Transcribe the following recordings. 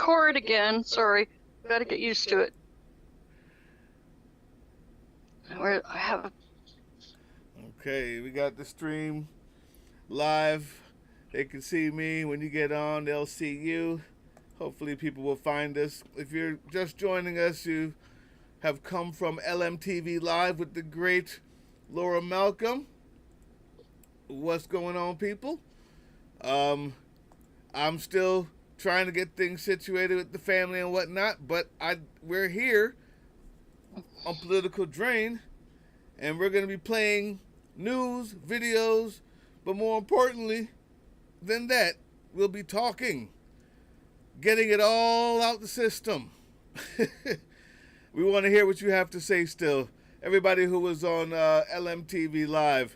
record again. Sorry, got to get used to it. I have. Okay, we got the stream live. They can see me. When you get on, they'll see you. Hopefully people will find us. If you're just joining us, you have come from LMTVLive with the great Laura Malcolm. What's going on, people? I'm still trying to get things situated with the family and whatnot, but we're here on Political Drain, and we're going to be playing news, videos, but more importantly than that, we'll be talking, getting it all out the system. We want to hear what you have to say still. Everybody who was on LMTVLive,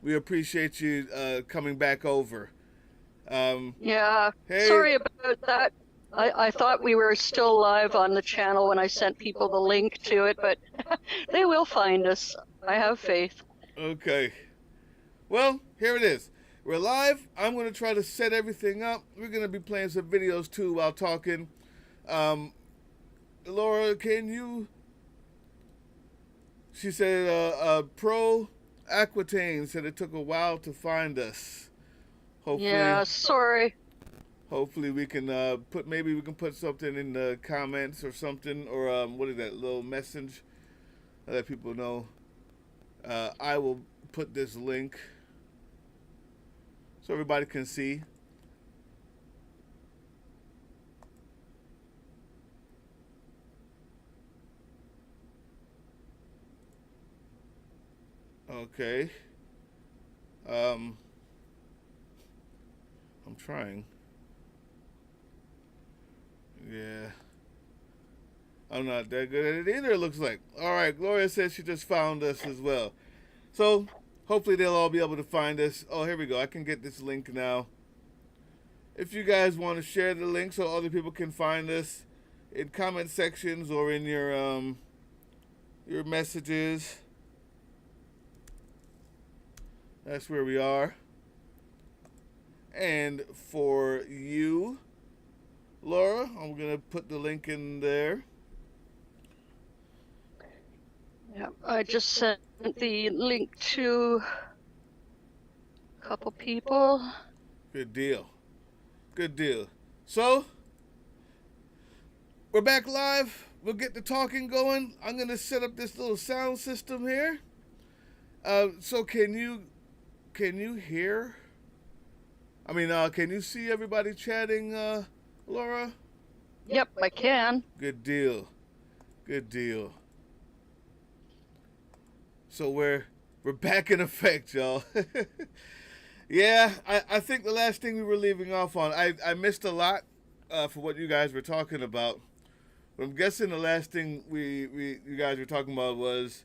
we appreciate you coming back over. Yeah, hey. Sorry about that. I thought we were still live on the channel when I sent people the link to it, but they will find us. I have faith. Okay. Well, here it is. We're live. I'm going to try to set everything up. We're going to be playing some videos too while talking. Laura, can you... She said, Pro Aquitaine said it took a while to find us. Hopefully, yeah, sorry. Hopefully we can maybe we can put something in the comments or something, or what is that little message? Let people know. I will put this link so everybody can see. Okay. I'm trying. Yeah. I'm not that good at it either, it looks like. Alright, Gloria says she just found us as well. So, hopefully they'll all be able to find us. Oh, here we go. I can get this link now. If you guys want to share the link so other people can find us in comment sections or in your messages. That's where we are. And for you, Laura, I'm going to put the link in there. Yeah, I just sent the link to a couple people. Good deal. Good deal. So, we're back live. We'll get the talking going. I'm going to set up this little sound system here. So can you hear? I mean, can you see everybody chatting, Laura? Yep, I can. Good deal. Good deal. So we're back in effect, y'all. Yeah, I think the last thing we were leaving off on, I missed a lot for what you guys were talking about. But I'm guessing the last thing you guys were talking about was,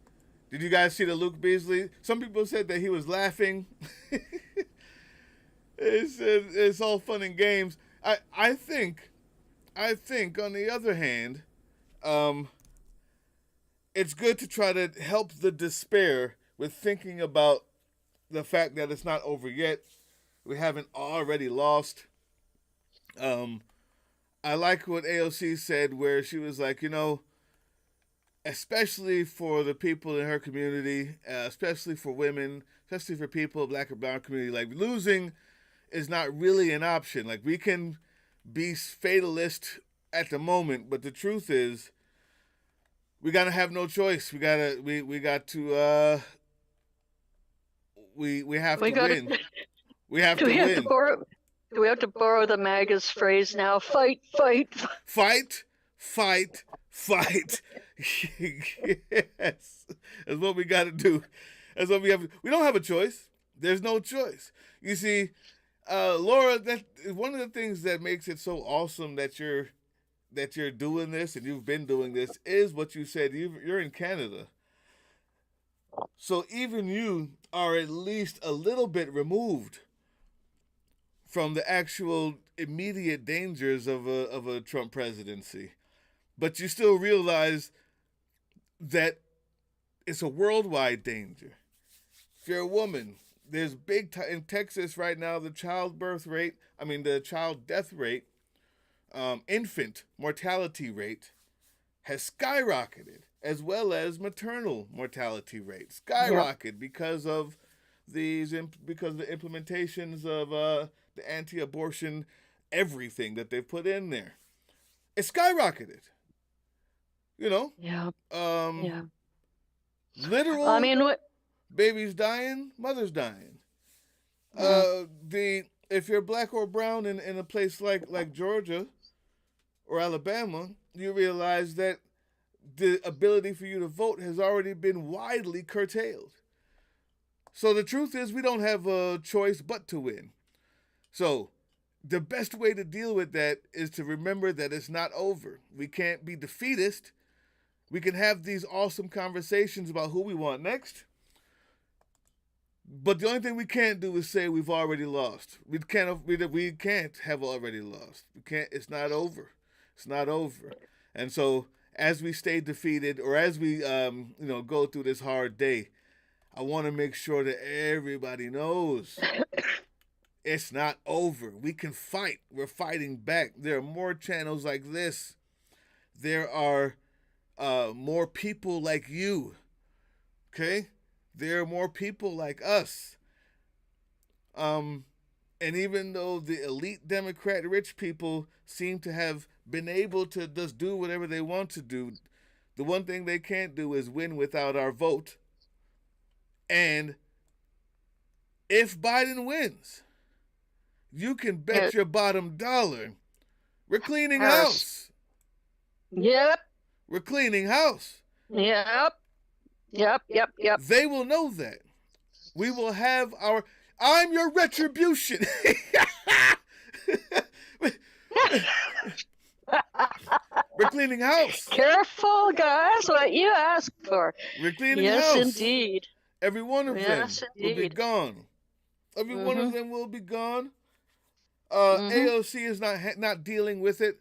did you guys see the Luke Beasley? Some people said that he was laughing. It's all fun and games. I think on the other hand, it's good to try to help the despair with thinking about the fact that it's not over yet. We haven't already lost. I like what AOC said, where she was like, especially for the people in her community, especially for women, especially for people, black or brown community, like losing is not really an option. Like, we can be fatalist at the moment, but the truth is, we gotta have no choice. We got to win. We have to win. We have to win. Do we have to borrow the MAGA's phrase now? Fight, fight, fight, fight, fight. Yes, that's what we got to do. That's what we have. We don't have a choice. There's no choice. You see, Laura, that one of the things that makes it so awesome that you're doing this and you've been doing this is what you said. You're in Canada, so even you are at least a little bit removed from the actual immediate dangers of a Trump presidency, but you still realize that it's a worldwide danger. If you're a woman, there's in Texas right now, the child death rate infant mortality rate has skyrocketed, as well as maternal mortality rate Yep. skyrocketed because of because of the implementations of the anti-abortion everything that they've put in there. It skyrocketed. You know, Yeah. um, Yeah. I literal mean, what? babies dying, mothers dying. Mm, The If you're black or brown in a place like Georgia or Alabama, you realize that the ability for you to vote has already been widely curtailed. So the truth is, we don't have a choice but to win. So the best way to deal with that is to remember that it's not over. We can't be defeatist. We can have these awesome conversations about who we want next. But the only thing we can't do is say we've already lost. We can't have already lost. We can't. It's not over. It's not over. And so as we stay defeated, or as we go through this hard day, I want to make sure that everybody knows it's not over. We can fight. We're fighting back. There are more channels like this. There are more people like you. Okay? There are more people like us. And even though the elite Democrat rich people seem to have been able to just do whatever they want to do, the one thing they can't do is win without our vote. And if Biden wins, you can bet it, your bottom dollar we're cleaning Harris. house. Yep. We're cleaning house. Yep. Yep. Yep. Yep. They will know that. We will have our. I'm your retribution. We're cleaning house. Careful, guys, what you ask for. We're cleaning Yes, house. indeed. Every one of Yes, them will be indeed. gone. Every one of them will be gone. Mm-hmm. AOC is not dealing with it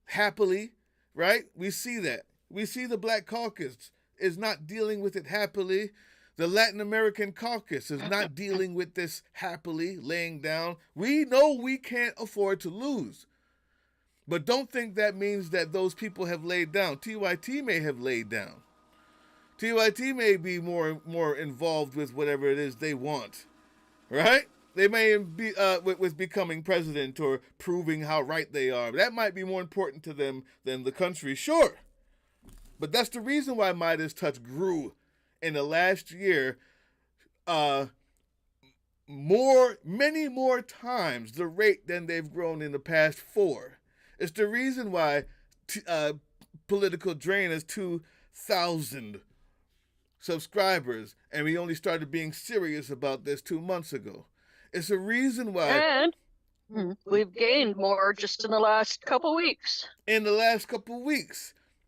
happily, right? We see that. We see the Black Caucus is not dealing with it happily. The Latin American Caucus is not dealing with this happily, laying down. We know we can't afford to lose. But don't think that means that those people have laid down. TYT may have laid down. TYT may be more involved with whatever it is they want, right? They may be with becoming president or proving how right they are. That might be more important to them than the country, sure. But that's the reason why Midas Touch grew in the last year many more times the rate than they've grown in the past 4. It's the reason why Political Drain has 2,000 subscribers, and we only started being serious about this 2 months ago. It's a reason why. And we've gained more just in the last couple weeks.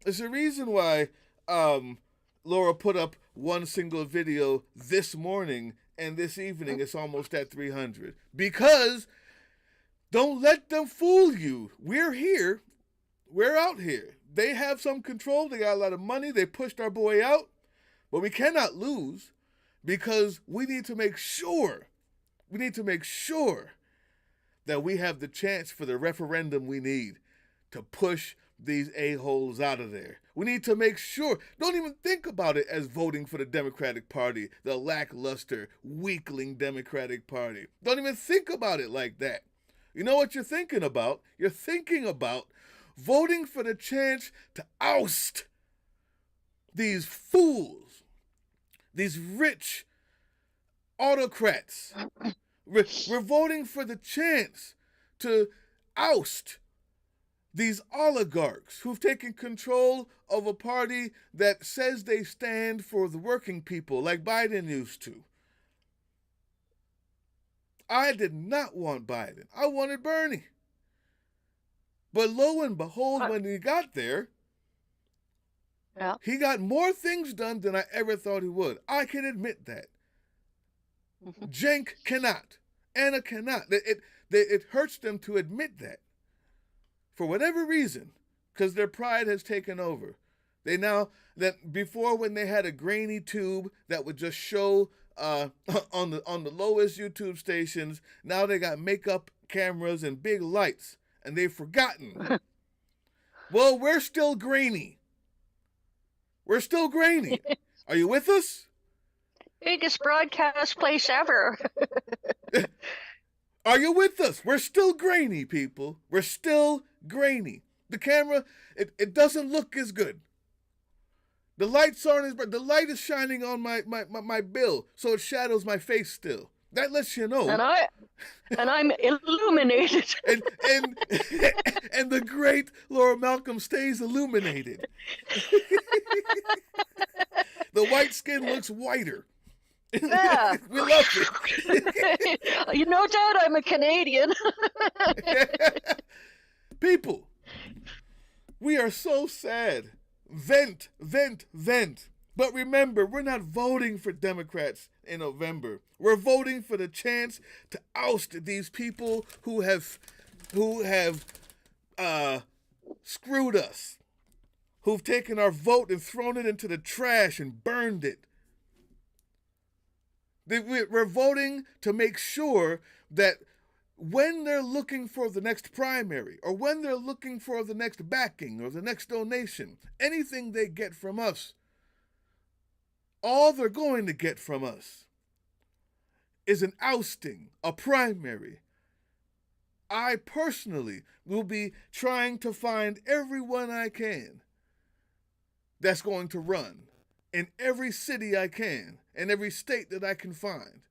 It's a reason why Laura put up one single video this morning, and this evening it's almost at 300. Because don't let them fool you. We're here. We're out here. They have some control. They got a lot of money. They pushed our boy out. But we cannot lose, because we need to make sure that we have the chance for the referendum we need to push these a-holes out of there. We need to make sure. Don't even think about it as voting for the Democratic Party, the lackluster, weakling Democratic Party. Don't even think about it like that. You know what you're thinking about? You're thinking about voting for the chance to oust these fools, these rich autocrats. We're voting for the chance to oust these oligarchs who've taken control of a party that says they stand for the working people, like Biden used to. I did not want Biden. I wanted Bernie. But lo and behold, when he got there, he got more things done than I ever thought he would. I can admit that. Cenk cannot. Anna cannot. It hurts them to admit that. For whatever reason, because their pride has taken over. They now, that before, when they had a grainy tube that would just show on the lowest YouTube stations, now they got makeup cameras and big lights, and they've forgotten Well, we're still grainy. We're still grainy. Are you with us? Biggest broadcast place ever. Are you with us? We're still grainy, people. We're still grainy. The camera, it doesn't look as good. The lights aren't as bright. The light is shining on my bill, so it shadows my face still. That lets you know. And I'm illuminated. and the great Laura Malcolm stays illuminated. The white skin looks whiter. Yeah. We love it. You no doubt I'm a Canadian. People, we are so sad. Vent, vent, vent. But remember, we're not voting for Democrats in November. We're voting for the chance to oust these people who have screwed us, who've taken our vote and thrown it into the trash and burned it. We're voting to make sure that when they're looking for the next primary, or when they're looking for the next backing or the next donation, anything they get from us, all they're going to get from us is an ousting, a primary. I personally will be trying to find everyone I can that's going to run in every city I can, in every state that I can find,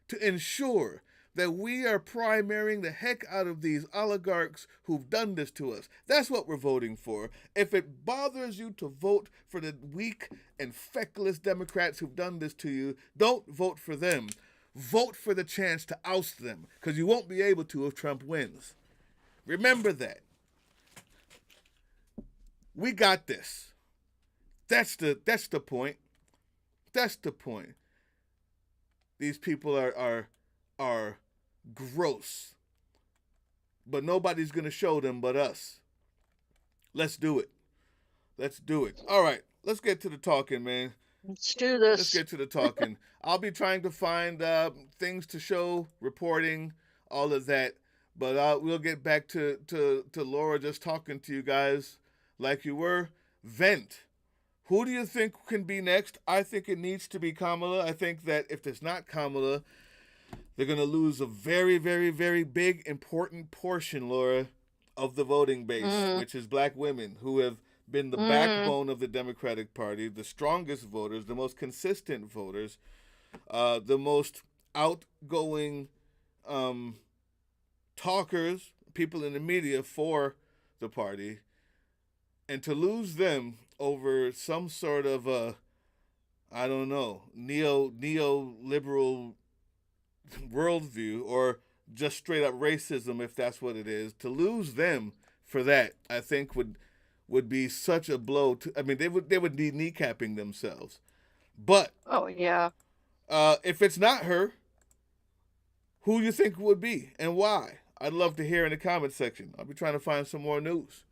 to ensure that we are primarying the heck out of these oligarchs who've done this to us. That's what we're voting for. If it bothers you to vote for the weak and feckless Democrats who've done this to you, don't vote for them. Vote for the chance to oust them, because you won't be able to if Trump wins. Remember that. We got this. That's the point. That's the point. These people are gross. But nobody's going to show them but us. Let's do it. Let's do it. All right. Let's get to the talking, man. Let's do this. Let's get to the talking. I'll be trying to find things to show, reporting, all of that. But we'll get back to Laura just talking to you guys like you were. Vent. Who do you think can be next? I think it needs to be Kamala. I think that if it's not Kamala, they're going to lose a very, very, very big, important portion, Laura, of the voting base, which is black women who have been the backbone of the Democratic Party, the strongest voters, the most consistent voters, the most outgoing talkers, people in the media for the party. And to lose them over some sort of I don't know, neoliberal worldview, or just straight up racism, if that's what it is, to lose them for that, I think would be such a blow to. I mean, they would be kneecapping themselves. But oh yeah, if it's not her, who you think would be and why? I'd love to hear in the comment section. I'll be trying to find some more news.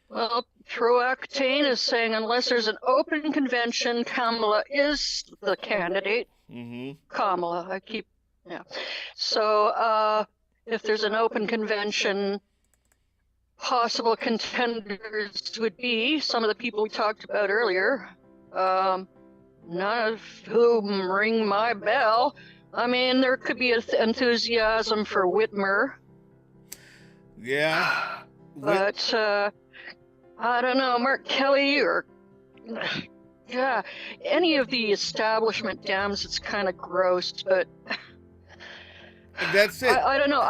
Well, Proactane is saying unless there's an open convention, Kamala is the candidate. Kamala, yeah. So if there's an open convention, possible contenders would be some of the people we talked about earlier, none of whom ring my bell. I mean, there could be enthusiasm for Whitmer. Yeah. But I don't know, Mark Kelly or yeah, any of the establishment dams. It's kind of gross, but that's it. I don't know.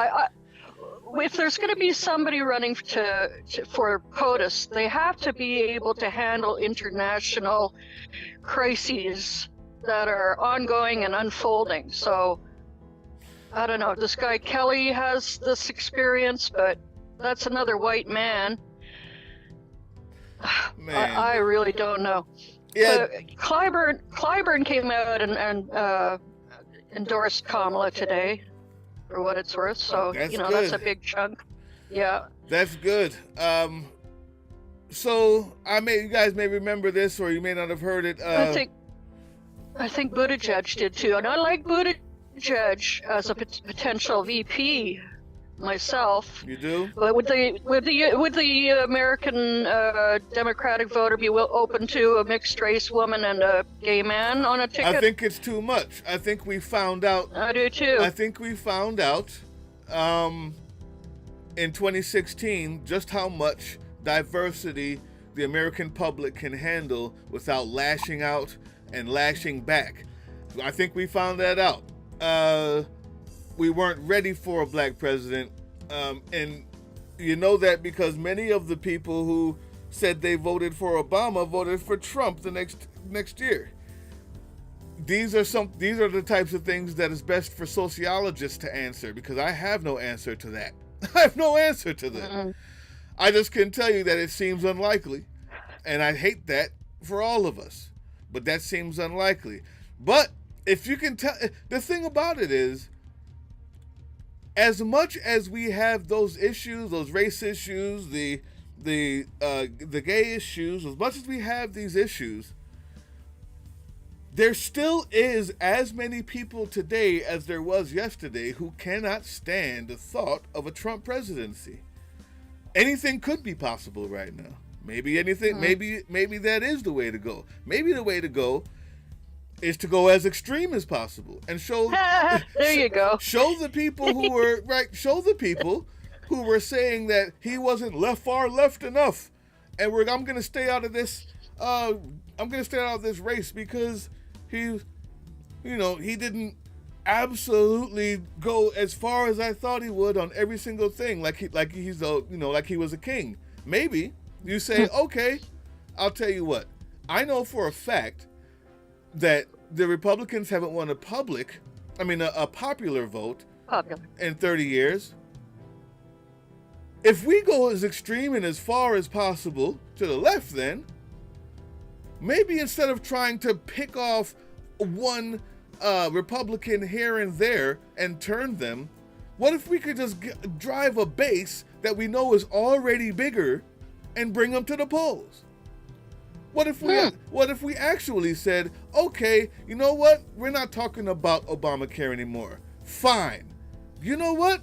If there's going to be somebody running for POTUS, they have to be able to handle international crises that are ongoing and unfolding. So I don't know. This guy Kelly has this experience, but that's another white man. I really don't know. Yeah. Clyburn came out and endorsed Kamala today, for what it's worth. So that's good. That's a big chunk. Yeah. That's good. So you guys may remember this, or you may not have heard it. I think Buttigieg did too, and I like Buttigieg as a potential VP myself. You do? But would the American Democratic voter be open to a mixed race woman and a gay man on a ticket? I think it's too much. I think we found out. I do too. I think we found out in 2016 just how much diversity the American public can handle without lashing out and lashing back. I think we found that out. We weren't ready for a black president, and you know that because many of the people who said they voted for Obama voted for Trump the next year. These are the types of things that is best for sociologists to answer, because I have no answer to that. I have no answer to that. Mm-mm. I just can tell you that it seems unlikely, and I hate that for all of us, but that seems unlikely. But if you can tell, the thing about it is, as much as we have those issues, those race issues, the gay issues, as much as we have these issues, there still is as many people today as there was yesterday who cannot stand the thought of a Trump presidency. Anything could be possible right now. Maybe anything. Maybe that is the way to go. Maybe the way to go is to go as extreme as possible and show. There you go. Show the people who were right. Show the people who were saying that he wasn't far left enough, and I'm going to stay out of this. I'm going to stay out of this race because he didn't absolutely go as far as I thought he would on every single thing, like he was a king. Maybe you say, okay, I'll tell you what. I know for a fact that the Republicans haven't won a popular vote in 30 years. If we go as extreme and as far as possible to the left, then maybe instead of trying to pick off one Republican here and there and turn them, what if we could just drive a base that we know is already bigger and bring them to the polls? What if we actually said, okay, you know what? We're not talking about Obamacare anymore. Fine. You know what?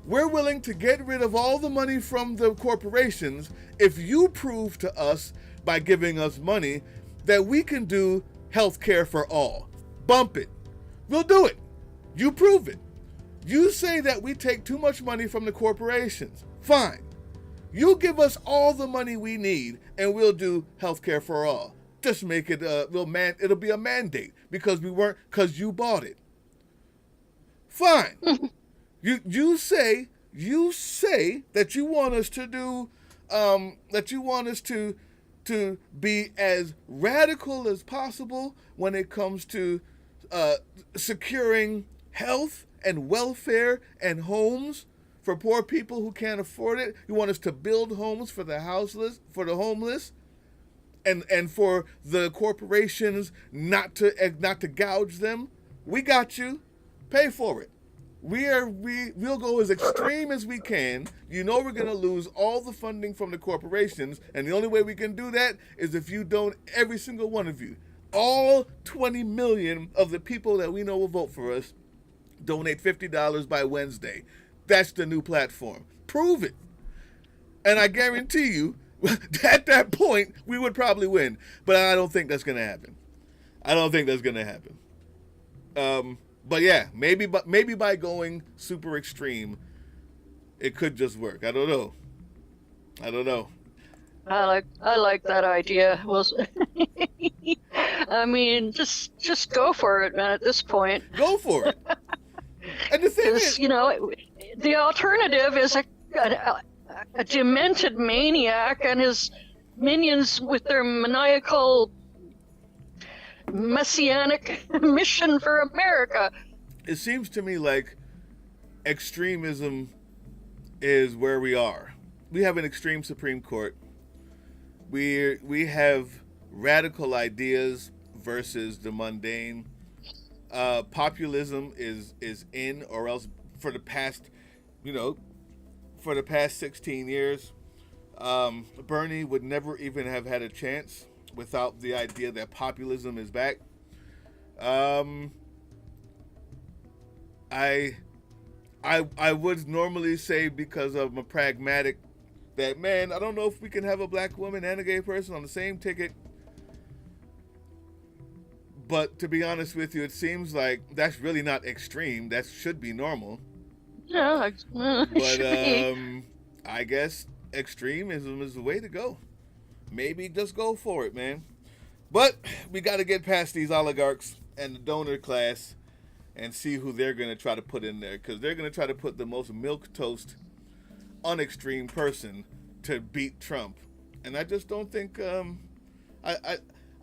We're willing to get rid of all the money from the corporations if you prove to us by giving us money that we can do health care for all. Bump it. We'll do it. You prove it. You say that we take too much money from the corporations. Fine. You give us all the money we need and we'll do health care for all. Just make it it'll be a mandate because you bought it. Fine. You say that you want us to do to be as radical as possible when it comes to securing health and welfare and homes for poor people who can't afford it. You want us to build homes for the houseless, for the homeless, and for the corporations not to gouge them. We got you. Pay for it. We'll go as extreme as we can. You know we're gonna lose all the funding from the corporations, and the only way we can do that is if you don't, every single one of you, all 20 million of the people that we know will vote for us, donate $50 by Wednesday. That's the new platform. Prove it. And I guarantee you, at that point, we would probably win. But I don't think that's gonna happen. But yeah, maybe by going super extreme, it could just work. I don't know. I like that idea. Well, I mean, just go for it, man. At this point, go for it. And the thing is, the alternative is a demented maniac and his minions with their maniacal messianic mission for America. It seems to me like extremism is where we are. We have an extreme Supreme Court. We have radical ideas versus the mundane. Populism is in, or else for the past 16 years, Bernie would never even have had a chance without the idea that populism is back. I would normally say, because of my pragmatic, that, man, I don't know if we can have a black woman and a gay person on the same ticket. But to be honest with you, it seems like that's really not extreme. That should be normal. Yeah, but I guess extremism is the way to go. Maybe just go for it, man. But we got to get past these oligarchs and the donor class and see who they're going to try to put in there, because they're going to try to put the most milquetoast, unextreme person to beat Trump. And I just don't think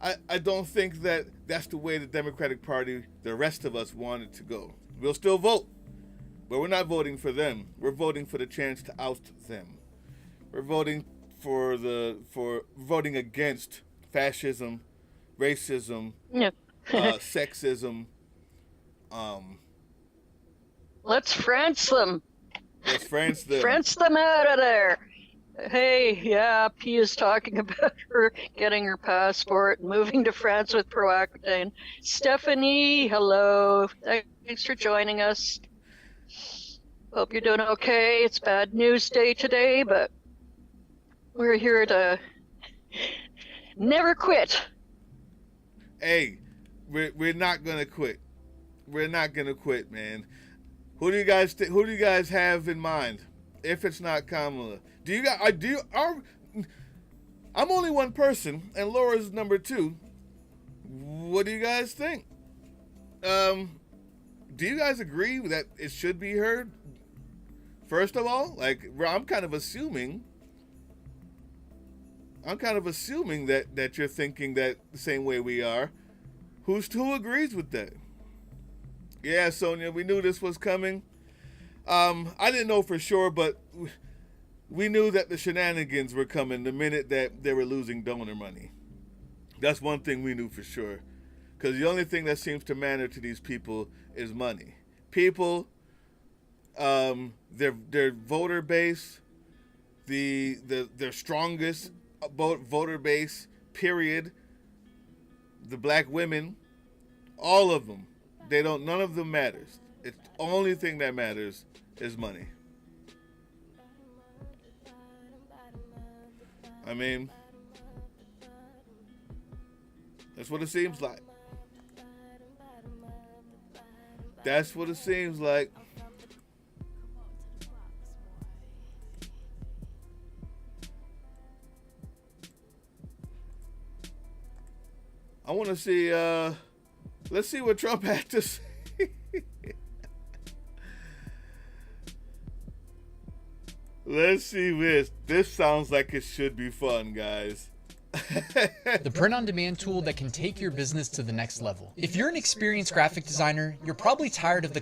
I don't think that that's the way the Democratic Party, the rest of us, want it to go. We'll still vote, but we're not voting for them. We're voting for the chance to oust them. We're voting for voting against fascism, racism, sexism. Let's France them. Let's France them. France them out of there. Hey, yeah, P is talking about her getting her passport, moving to France with Pro-Accutane. Stephanie, hello. Thanks for joining us. Hope you're doing okay. It's bad news day today, but we're here to never quit. Hey, we're not gonna quit. We're not gonna quit, man. Who do you guys have in mind? If it's not Kamala, I'm only one person, and Laura's number 2. What do you guys think? Do you guys agree that it should be her? First of all, like, I'm kind of assuming that you're thinking that the same way we are. Who agrees with that? Yeah, Sonia, we knew this was coming. I didn't know for sure, but we knew that the shenanigans were coming the minute that they were losing donor money. That's one thing we knew for sure. Because the only thing that seems to matter to these people is money. People, their voter base, their strongest voter base, period. The black women, all of them. None of them matters. It's the only thing that matters is money. I mean, that's what it seems like. That's what it seems like. I want to see, let's see what Trump had to say. Let's see this. This sounds like it should be fun, guys. The print-on-demand tool that can take your business to the next level. If you're an experienced graphic designer, you're probably tired of the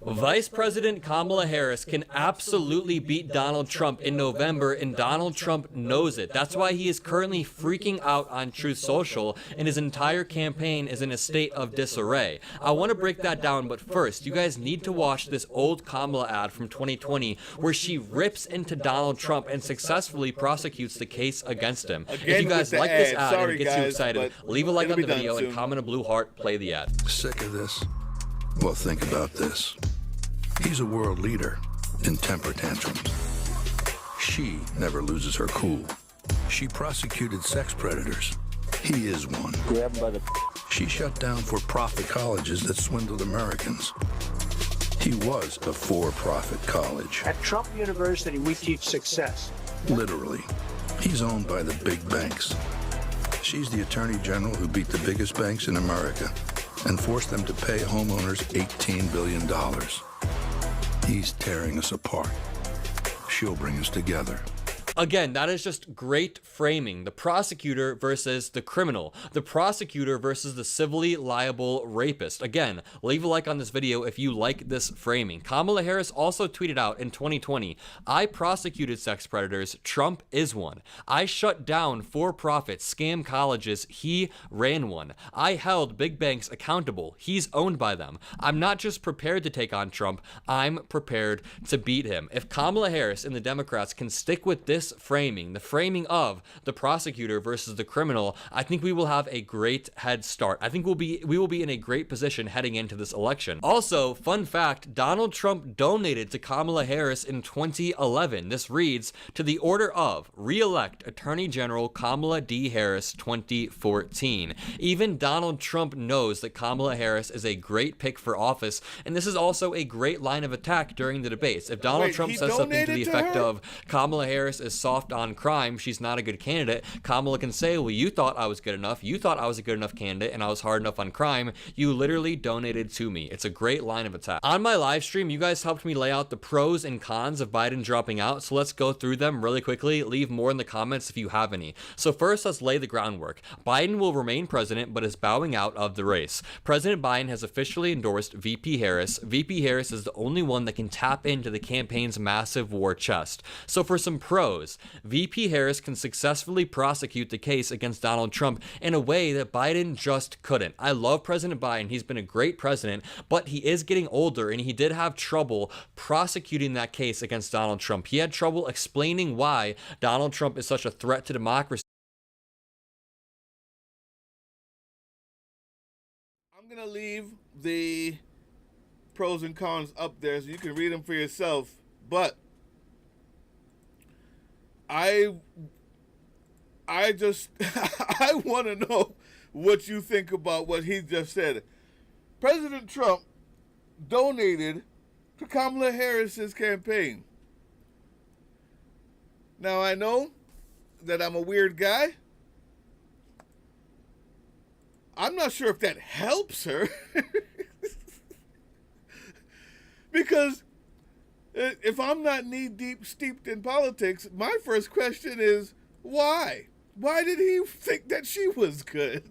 Vice President Kamala Harris can absolutely beat Donald Trump in November, and Donald Trump knows it. That's why he is currently freaking out on Truth Social, and his entire campaign is in a state of disarray. I want to break that down, but first, you guys need to watch this old Kamala ad from 2020 where she rips into Donald Trump and successfully prosecutes the case against him. If you guys like this ad and it gets you excited, leave a like on the video and comment a blue heart, play the ad. Sick of this? Well, think about this. He's a world leader in temper tantrums. She never loses her cool. She prosecuted sex predators. He is one. Grab him by the... She shut down for-profit colleges that swindled Americans. He was a for-profit college. At Trump University, we teach success. Literally. He's owned by the big banks. She's the attorney general who beat the biggest banks in America and forced them to pay homeowners $18 billion. He's tearing us apart. She'll bring us together. Again, that is just great framing. The prosecutor versus the criminal. The prosecutor versus the civilly liable rapist. Again, leave a like on this video if you like this framing. Kamala Harris also tweeted out in 2020, I prosecuted sex predators. Trump is one. I shut down for-profit scam colleges. He ran one. I held big banks accountable. He's owned by them. I'm not just prepared to take on Trump. I'm prepared to beat him. If Kamala Harris and the Democrats can stick with this this framing, the framing of the prosecutor versus the criminal, I think we will have a great head start. I think we will be in a great position heading into this election. Also, fun fact, Donald Trump donated to Kamala Harris in 2011. This reads, to the order of re-elect Attorney General Kamala D. Harris 2014. Even Donald Trump knows that Kamala Harris is a great pick for office, and this is also a great line of attack during the debates. If Donald Trump says something to the effect of Kamala Harris is soft on crime, she's not a good candidate, Kamala can say, well, you thought I was good enough, you thought I was a good enough candidate, and I was hard enough on crime, you literally donated to me. It's a great line of attack. On my live stream, you guys helped me lay out the pros and cons of Biden dropping out, so let's go through them really quickly. Leave more in the comments if you have any. So first, let's lay the groundwork. Biden will remain president, but is bowing out of the race. President Biden has officially endorsed VP Harris. VP Harris is the only one that can tap into the campaign's massive war chest. So for some pros, VP Harris can successfully prosecute the case against Donald Trump in a way that Biden just couldn't. I love President Biden. He's been a great president, but he is getting older, and he did have trouble prosecuting that case against Donald Trump. He had trouble explaining why Donald Trump is such a threat to democracy. I'm going to leave the pros and cons up there so you can read them for yourself, but I just I want to know what you think about what he just said. President Trump donated to Kamala Harris's campaign. Now, I know that I'm a weird guy. I'm not sure if that helps her. Because if I'm not knee-deep steeped in politics, my first question is, why? Why did he think that she was good?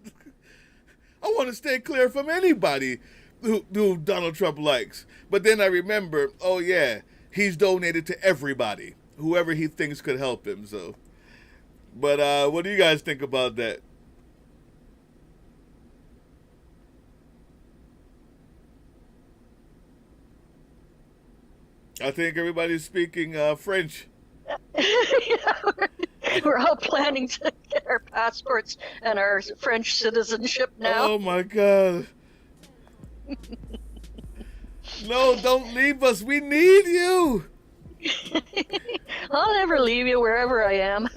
I want to stay clear from anybody who Donald Trump likes. But then I remember, oh yeah, he's donated to everybody, whoever he thinks could help him. So, but what do you guys think about that? I think everybody's speaking French. We're all planning to get our passports and our French citizenship now. Oh my God. No, don't leave us. We need you. I'll never leave you wherever I am.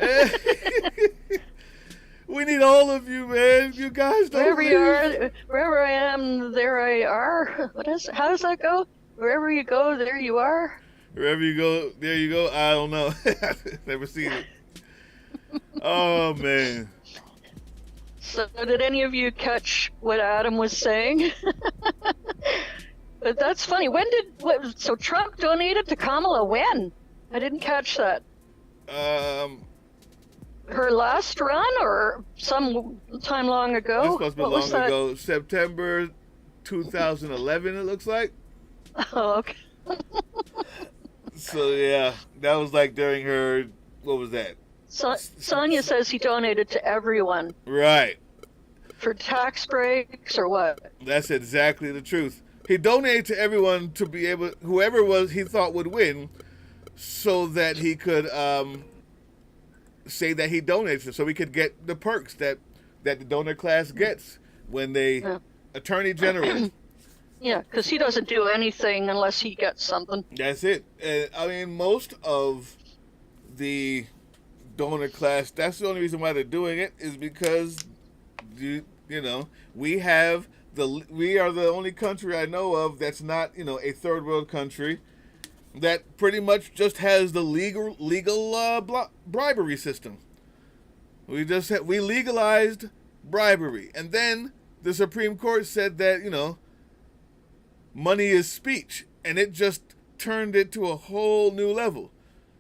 We need all of you, man. You guys don't Wherever leave. you are, wherever I am, there I are. How does that go? Wherever you go, there you are. Wherever you go, there you go. I don't know. Never seen it. Oh, man. So did any of you catch what Adam was saying? But that's funny. So Trump donated to Kamala when? I didn't catch that. Her last run or some time long ago? This must be long ago. September 2011, it looks like. Oh, okay. So, yeah, that was like during her, what was that? Sonia says he donated to everyone. Right. For tax breaks or what? That's exactly the truth. He donated to everyone to be able, whoever was he thought would win, so that he could say that he donated, so we could get the perks that the donor class gets when they attorney general. Yeah, because he doesn't do anything unless he gets something. That's it. I mean, most of the donor class, that's the only reason why they're doing it, is because you know, we are the only country I know of that's not, a third world country that pretty much just has the legal bribery system. We legalized bribery, and then the Supreme Court said that, money is speech, and it just turned it to a whole new level.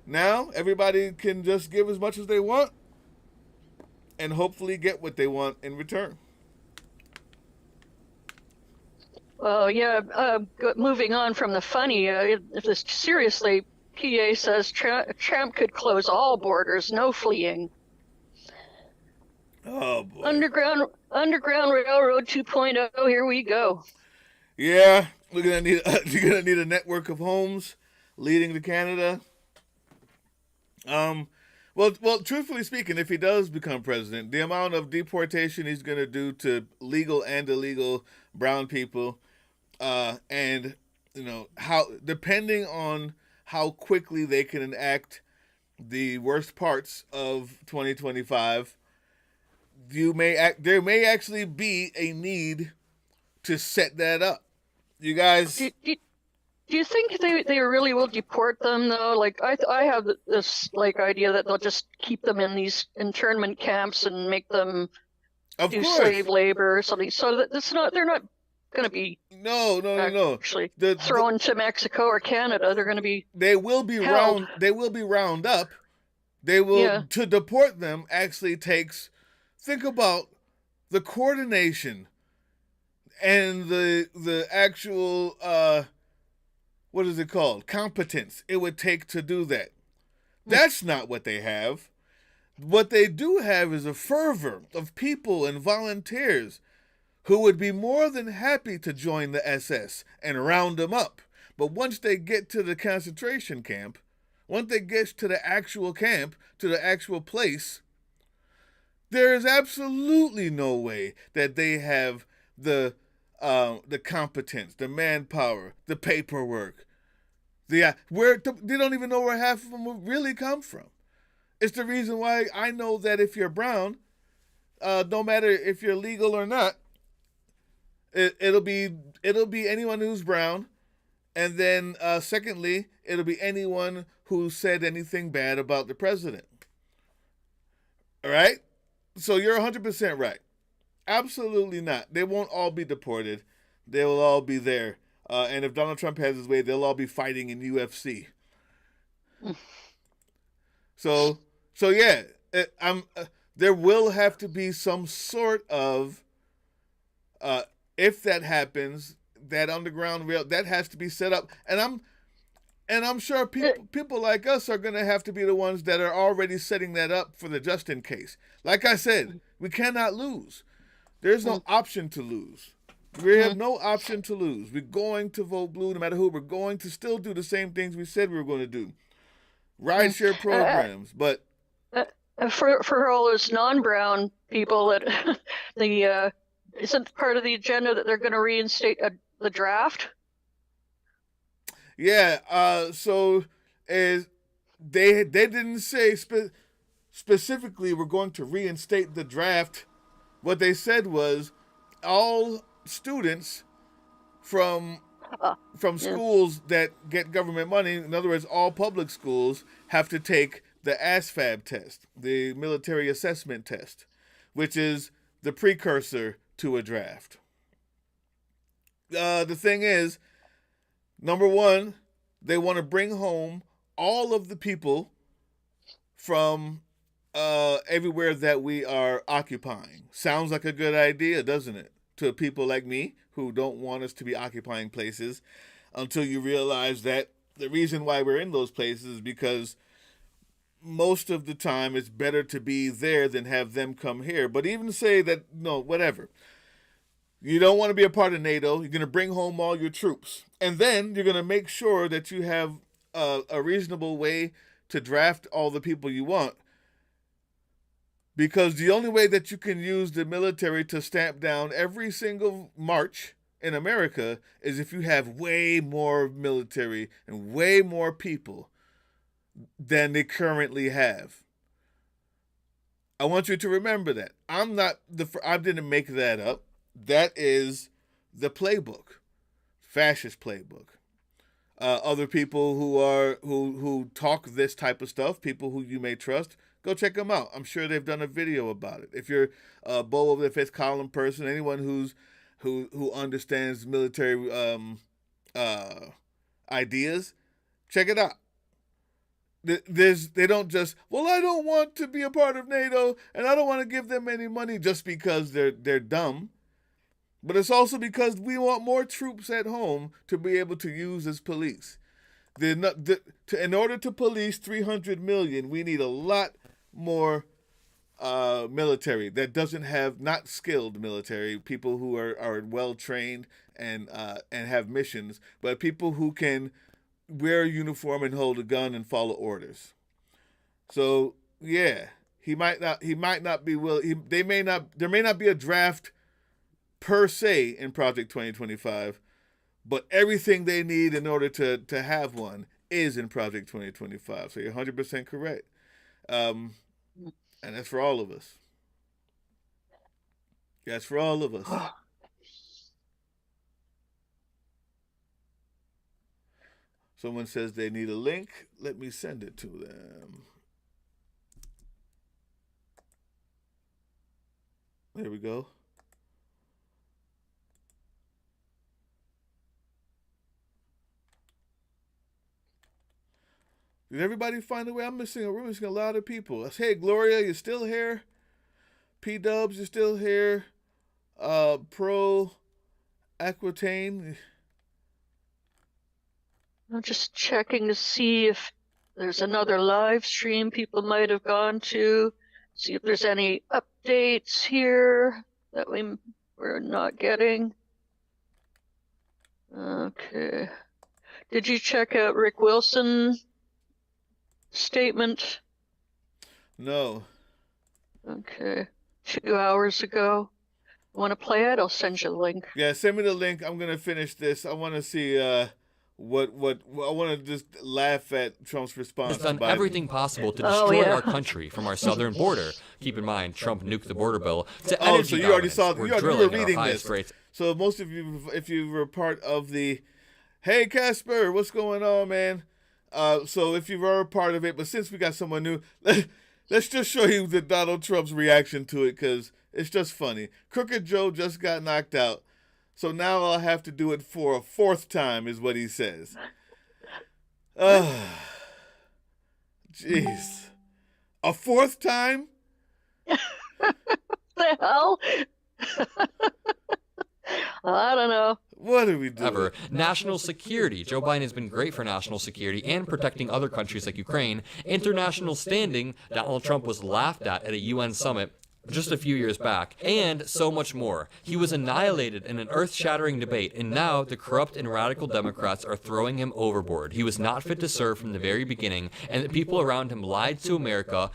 Now everybody can just give as much as they want and hopefully get what they want in return. Well, yeah, moving on from the funny, if this seriously, PA says Trump could close all borders, no fleeing. Oh, boy. Underground Railroad 2.0, here we go. Yeah, you're gonna need a network of homes leading to Canada. Well, truthfully speaking, if he does become president, the amount of deportation he's going to do to legal and illegal brown people, and how, depending on how quickly they can enact the worst parts of 2025, there may actually be a need to set that up. You guys, Do you think they really will deport them though? Like I have this like idea that they'll just keep them in these internment camps and make them do slave labor or something. So that they're not going to be no. Actually, thrown to Mexico or Canada. They're going to be. They will be held. They will be round up. They will to deport them. Actually, takes. Think about the coordination and the actual what is it called? Competence it would take to do that. That's not what they have. What they do have is a fervor of people and volunteers who would be more than happy to join the SS and round them up. But once they get to the concentration camp, once they get to the actual camp, to the actual place, there is absolutely no way that they have the competence, the manpower, the paperwork. They don't even know where half of them will really come from. It's the reason why I know that if you're brown, no matter if you're legal or not, it'll be anyone who's brown, and then secondly, it'll be anyone who said anything bad about the president. All right? So you're 100% right. Absolutely not. They won't all be deported. They will all be there. And if Donald Trump has his way, they'll all be fighting in UFC. So yeah, there will have to be some sort of, if that happens, that underground rail that has to be set up. And I'm sure people like us are going to have to be the ones that are already setting that up for the just in case. Like I said, we cannot lose. There's no option to lose. We have no option to lose. We're going to vote blue no matter who. We're going to still do the same things we said we were going to do. Rideshare programs, but for all those non-brown people, that isn't part of the agenda that they're going to reinstate the draft. Yeah. So as they didn't say specifically we're going to reinstate the draft. What they said was all students from schools that get government money, in other words, all public schools, have to take the ASVAB test, the military assessment test, which is the precursor to a draft. The thing is, number one, they want to bring home all of the people from everywhere that we are occupying. Sounds like a good idea, doesn't it? To people like me who don't want us to be occupying places, until you realize that the reason why we're in those places is because most of the time it's better to be there than have them come here. But even say that, no, whatever. You don't want to be a part of NATO. You're going to bring home all your troops. And then you're going to make sure that you have a reasonable way to draft all the people you want. Because the only way that you can use the military to stamp down every single march in America is if you have way more military and way more people than they currently have. I want you to remember that. I didn't make that up. That is the playbook, fascist playbook. Other people who talk this type of stuff, people who you may trust, go check them out. I'm sure they've done a video about it. If you're a Beau of the Fifth Column person, anyone who understands military ideas, check it out. They don't just, well, I don't want to be a part of NATO and I don't want to give them any money just because they're dumb. But it's also because we want more troops at home to be able to use as police. In order to police 300 million, we need a lot more military that doesn't have, not skilled military, people who are well trained and have missions, but people who can wear a uniform and hold a gun and follow orders. So Yeah, he might not be willing. There may not be a draft per se in Project 2025, but everything they need in order to have one is in Project 2025. So you're 100% correct. And that's for all of us. That's for all of us. Someone says they need a link. Let me send it to them. There we go. Did everybody find a way? We're missing a lot of people. Hey, Gloria, you still here? P-Dubs, you still here? Pro Aquitaine. I'm just checking to see if there's another live stream people might have gone to. See if there's any updates here that we're not getting. Okay. Did you check out Rick Wilson statement? No. Okay. 2 hours ago. Want to play it? I'll send you the link. Yeah, send me the link. I'm gonna finish this. I want to see what I want to just laugh at Trump's response. He's done everything possible to destroy our country from our southern border. Keep in mind, Trump nuked the border bill to energy so you already saw. We're You were drilling at our reading highest this. rates. So most of you, if you were part of the, hey Casper, what's going on, man? So if you were a part of it, but since we got someone new, let's just show you the Donald Trump's reaction to it because it's just funny. Crooked Joe just got knocked out, so now I'll have to do it for a fourth time, is what he says. Jeez, a fourth time? The hell? I don't know. What are we doing? Ever. National security. Joe Biden has been great for national security and protecting other countries like Ukraine. International standing. Donald Trump was laughed at a UN summit just a few years back, and so much more. He was annihilated in an earth-shattering debate, and now the corrupt and radical Democrats are throwing him overboard. He was not fit to serve from the very beginning, and the people around him lied to America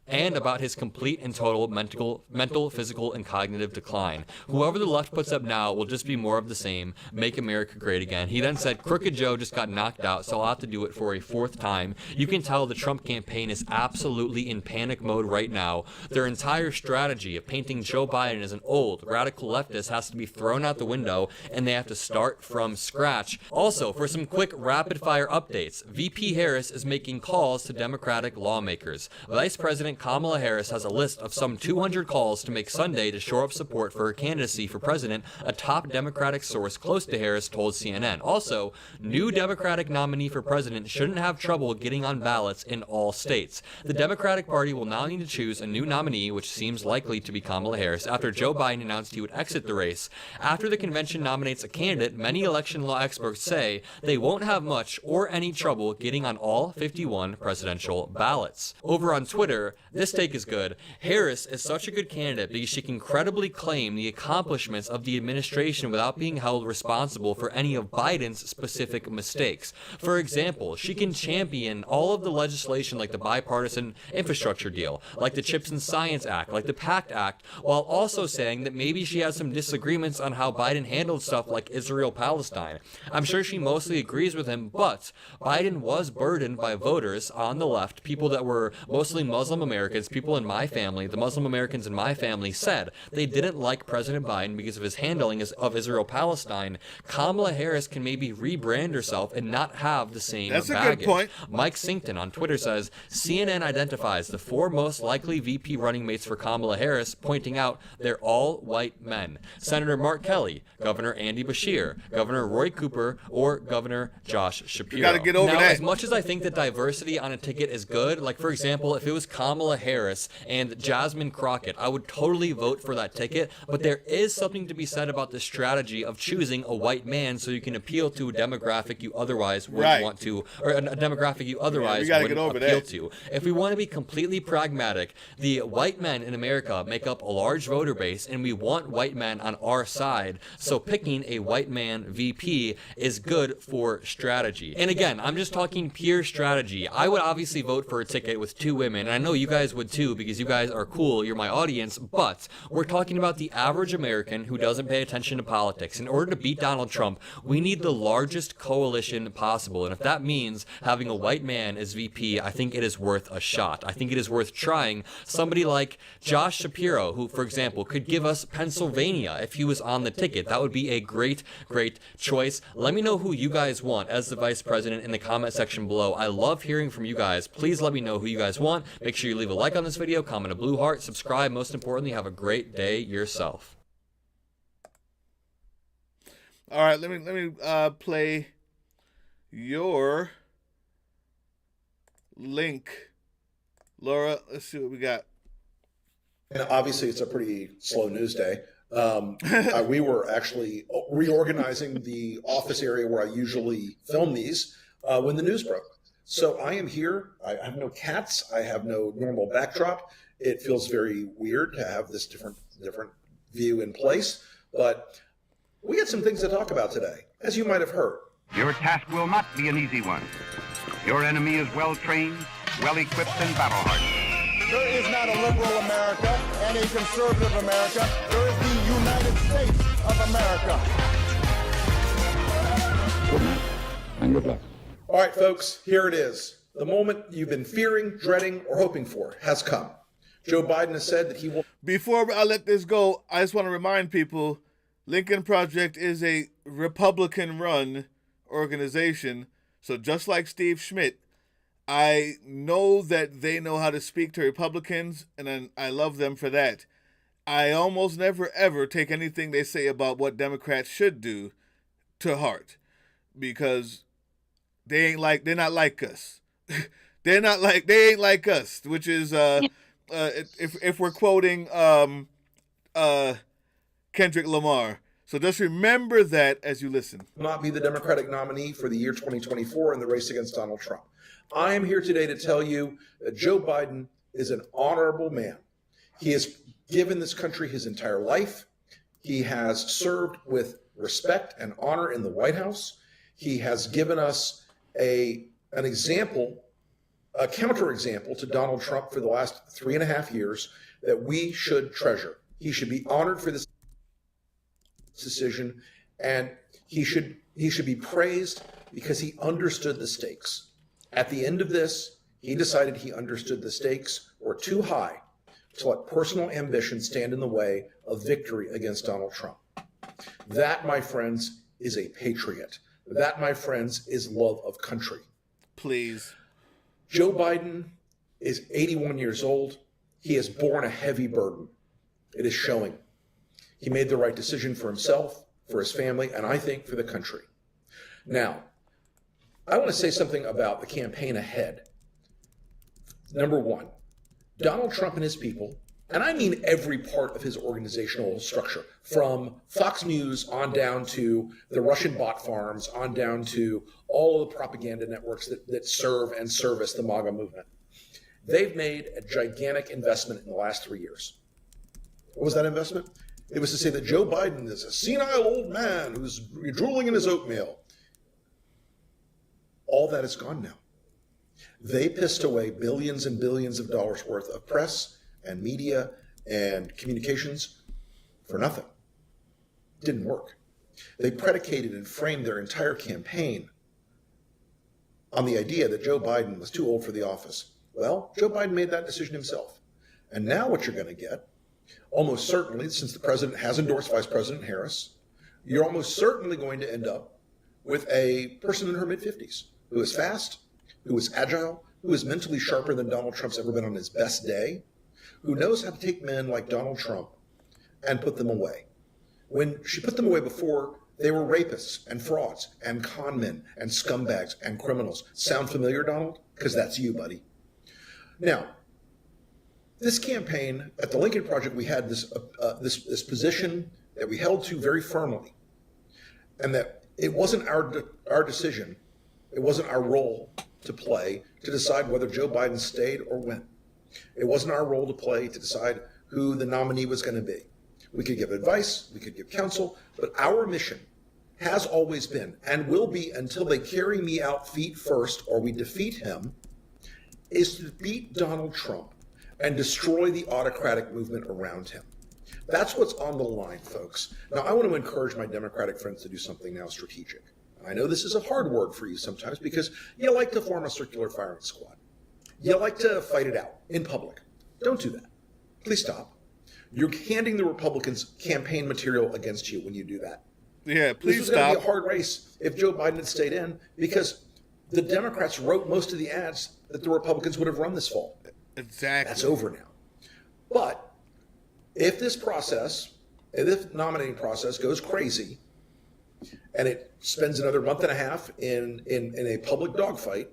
and about his complete and total mental, physical, and cognitive decline. Whoever the left puts up now will just be more of the same. Make America great again. He then said, Crooked Joe just got knocked out, so I'll have to do it for a fourth time. You can tell the Trump campaign is absolutely in panic mode right now. Their entire strategy of painting Joe Biden as an old, radical leftist has to be thrown out the window, and they have to start from scratch. Also, for some quick rapid-fire updates, VP Harris is making calls to Democratic lawmakers. Vice President Kamala Harris has a list of some 200 calls to make Sunday to shore up support for her candidacy for president, a top Democratic source close to Harris told CNN. Also, new Democratic nominee for president shouldn't have trouble getting on ballots in all states. The Democratic Party will now need to choose a new nominee, which seems likely to be Kamala Harris, after Joe Biden announced he would exit the race. After the convention nominates a candidate, many election law experts say they won't have much or any trouble getting on all 51 presidential ballots. Over on Twitter, this take is good. Harris is such a good candidate because she can credibly claim the accomplishments of the administration without being held responsible for any of Biden's specific mistakes. For example, she can champion all of the legislation like the bipartisan infrastructure deal, like the CHIPS and Science Act, like the PACT Act, while also saying that maybe she has some disagreements on how Biden handled stuff like Israel-Palestine. I'm sure she mostly agrees with him, but Biden was burdened by voters on the left, people that were mostly Muslim Americans, people in my family, the Muslim Americans in my family said they didn't like President Biden because of his handling of Israel-Palestine. Kamala Harris can maybe rebrand herself and not have the same baggage. That's a good point. Mike Sinkton on Twitter says, CNN identifies the 4 most likely VP running mates for Kamala Harris, pointing out they're all white men. Senator Mark Kelly, Governor Andy Beshear, Governor Roy Cooper, or Governor Josh Shapiro. You got to get over now, that. As much as I think that diversity on a ticket is good, like for example, if it was Kamala Harris and Jasmine Crockett, I would totally vote for that ticket, but there is something to be said about the strategy of choosing a white man so you can appeal to a demographic you otherwise wouldn't want to, or a demographic you otherwise wouldn't appeal to. If we want to be completely pragmatic, the white men in America make up a large voter base, and we want white men on our side, so picking a white man VP is good for strategy. And again, I'm just talking pure strategy. I would obviously vote for a ticket with 2 women, and I know you guys guys would too, because you guys are cool, you're my audience, but we're talking about the average American who doesn't pay attention to politics. In order to beat Donald Trump, we need the largest coalition possible, and if that means having a white man as VP, I think it is worth a shot. I think it is worth trying. Somebody like Josh Shapiro, who, for example, could give us Pennsylvania if he was on the ticket. That would be a great choice. Let me know who you guys want as the vice president in the comment section below. I love hearing from you guys. Please let me know who you guys want. Make sure you leave a like on this video, comment a blue heart, subscribe. Most importantly, have a great day yourself. All right, let me play your link. Laura, let's see what we got. And obviously, it's a pretty slow news day. We were actually reorganizing the office area where I usually film these when the news broke. So I am here. I have no cats. I have no normal backdrop. It feels very weird to have this different view in place. But we got some things to talk about today, as you might have heard. Your task will not be an easy one. Your enemy is well-trained, well-equipped, and battle-hardened. There is not a liberal America and a conservative America. There is the United States of America. Good night, and good luck. All right, folks, here it is. The moment you've been fearing, dreading, or hoping for has come. Joe Biden has said that he will... Before I let this go, I just want to remind people, Lincoln Project is a Republican-run organization. So just like Steve Schmidt, I know that they know how to speak to Republicans, and I love them for that. I almost never, ever take anything they say about what Democrats should do to heart, because they're not like us. They ain't like us, which is, if we're quoting Kendrick Lamar. So just remember that as you listen. Not be the Democratic nominee for the year 2024 in the race against Donald Trump. I am here today to tell you that Joe Biden is an honorable man. He has given this country his entire life. He has served with respect and honor in the White House. He has given us an example, a counterexample to Donald Trump for the last 3.5 years that we should treasure. He should be honored for this decision, and he should be praised because he understood the stakes. At the end of this, he decided he understood the stakes were too high to let personal ambition stand in the way of victory against Donald Trump. That, my friends, is a patriot. That, my friends, is love of country. Please. Joe Biden is 81 years old. He has borne a heavy burden. It is showing. He made the right decision for himself, for his family, and I think for the country. Now, I want to say something about the campaign ahead. Number one, Donald Trump and his people, and I mean every part of his organizational structure, from Fox News on down to the Russian bot farms, on down to all of the propaganda networks that serve and service the MAGA movement. They've made a gigantic investment in the last 3 years. What was that investment? It was to say that Joe Biden is a senile old man who's drooling in his oatmeal. All that is gone now. They pissed away billions and billions of dollars worth of press and media and communications for nothing. It didn't work. They predicated and framed their entire campaign on the idea that Joe Biden was too old for the office. Well, Joe Biden made that decision himself. And now what you're going to get, almost certainly, since the president has endorsed Vice President Harris, you're almost certainly going to end up with a person in her mid-50s who is fast, who is agile, who is mentally sharper than Donald Trump's ever been on his best day, who knows how to take men like Donald Trump and put them away. When she put them away before, they were rapists and frauds and con men and scumbags and criminals. Sound familiar, Donald? Because that's you, buddy. Now, this campaign at the Lincoln Project, we had this position that we held to very firmly, and that it wasn't our decision, it wasn't our role to play to decide whether Joe Biden stayed or went. It wasn't our role to play to decide who the nominee was going to be. We could give advice, we could give counsel, but our mission has always been, and will be until they carry me out feet first or we defeat him, is to beat Donald Trump and destroy the autocratic movement around him. That's what's on the line, folks. Now, I want to encourage my Democratic friends to do something now strategic. I know this is a hard word for you sometimes because you like to form a circular firing squad. You like to fight it out in public. Don't do that. Please stop. You're handing the Republicans campaign material against you when you do that. Yeah, please This was stop. going to be a hard race if Joe Biden had stayed in because the Democrats wrote most of the ads that the Republicans would have run this fall. Exactly. That's over now. But if this process, if this nominating process goes crazy and it spends another month and a half in a public dogfight,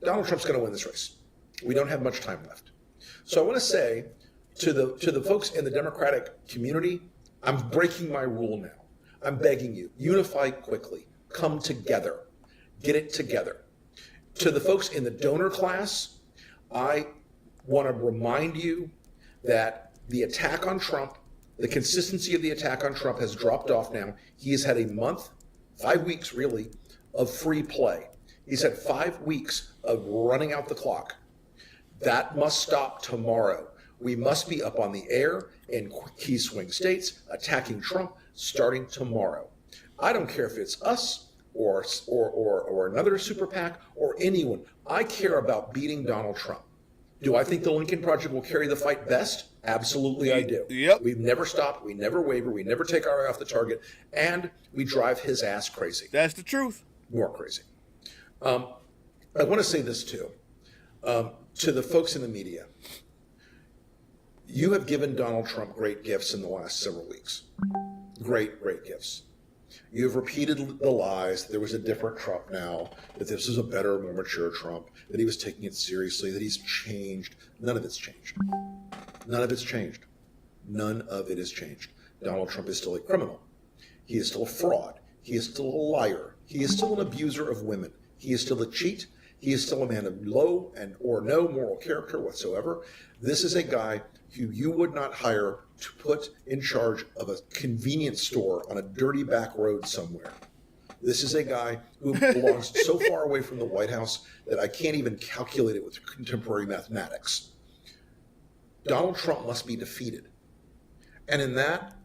Donald Trump's going to win this race. We don't have much time left. So I want to say to the folks in the Democratic community, I'm breaking my rule now. I'm begging you, unify quickly, come together, get it together. To the folks in the donor class, I want to remind you that the attack on Trump, the consistency of the attack on Trump has dropped off now. He has had a month, 5 weeks really, of free play. He's had 5 weeks of running out the clock. That must stop tomorrow. We must be up on the air in key swing states attacking Trump starting tomorrow. I don't care if it's us or another super PAC or anyone. I care about beating Donald Trump. Do I think the Lincoln Project will carry the fight best? Absolutely, I do. Yep. We've never stopped. We never waver. We never take our eye off the target. And we drive his ass crazy. That's the truth. More crazy. I want to say this too. To the folks in the media, you have given Donald Trump great gifts in the last several weeks. Great, great gifts. You have repeated the lies that there was a different Trump now, that this was a better, more mature Trump, that he was taking it seriously, that he's changed. None of it's changed. None of it's changed. None of it has changed. Donald Trump is still a criminal. He is still a fraud. He is still a liar. He is still an abuser of women. He is still a cheat. He is still a man of low and or no moral character whatsoever. This is a guy who you would not hire to put in charge of a convenience store on a dirty back road somewhere. This is a guy who belongs so far away from the White House that I can't even calculate it with contemporary mathematics. Donald Trump must be defeated. And in that,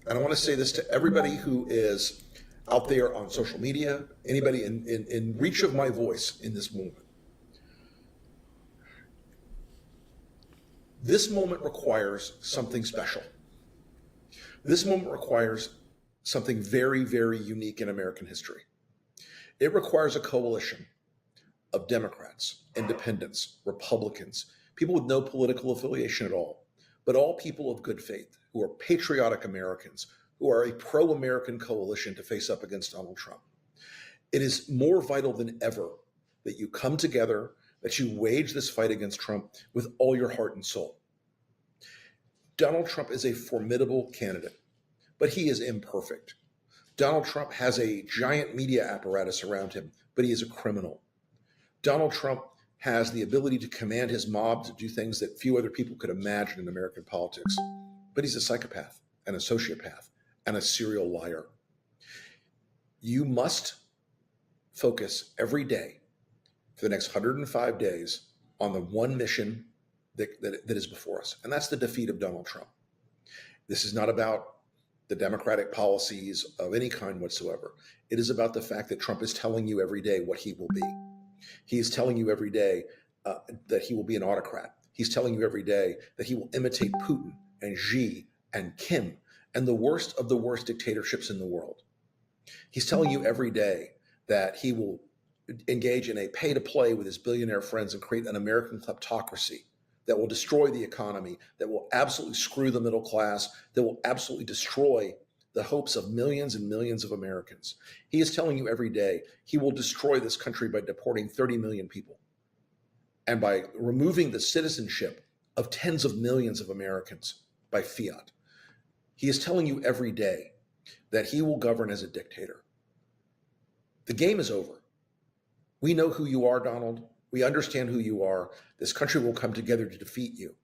and I want to say this to everybody who is out there on social media, anybody in reach of my voice in this moment. This moment requires something special. This moment requires something very, very unique in American history. It requires a coalition of Democrats, independents, Republicans, people with no political affiliation at all, but all people of good faith who are patriotic Americans, who are a pro-American coalition to face up against Donald Trump. It is more vital than ever that you come together, that you wage this fight against Trump with all your heart and soul. Donald Trump is a formidable candidate, but he is imperfect. Donald Trump has a giant media apparatus around him, but he is a criminal. Donald Trump has the ability to command his mob to do things that few other people could imagine in American politics, but he's a psychopath and a sociopath and a serial liar. You must focus every day for the next 105 days on the one mission that is before us, and that's the defeat of Donald Trump. This is not about the Democratic policies of any kind whatsoever. It is about the fact that Trump is telling you every day what he will be. He is telling you every day that he will be an autocrat. He's telling you every day that he will imitate Putin and Xi and Kim and the worst of the worst dictatorships in the world. He's telling you every day that he will engage in a pay-to-play with his billionaire friends and create an American kleptocracy that will destroy the economy, that will absolutely screw the middle class, that will absolutely destroy the hopes of millions and millions of Americans. He is telling you every day he will destroy this country by deporting 30 million people and by removing the citizenship of tens of millions of Americans by fiat. He is telling you every day that he will govern as a dictator. The game is over. We know who you are, Donald. We understand who you are. This country will come together to defeat you.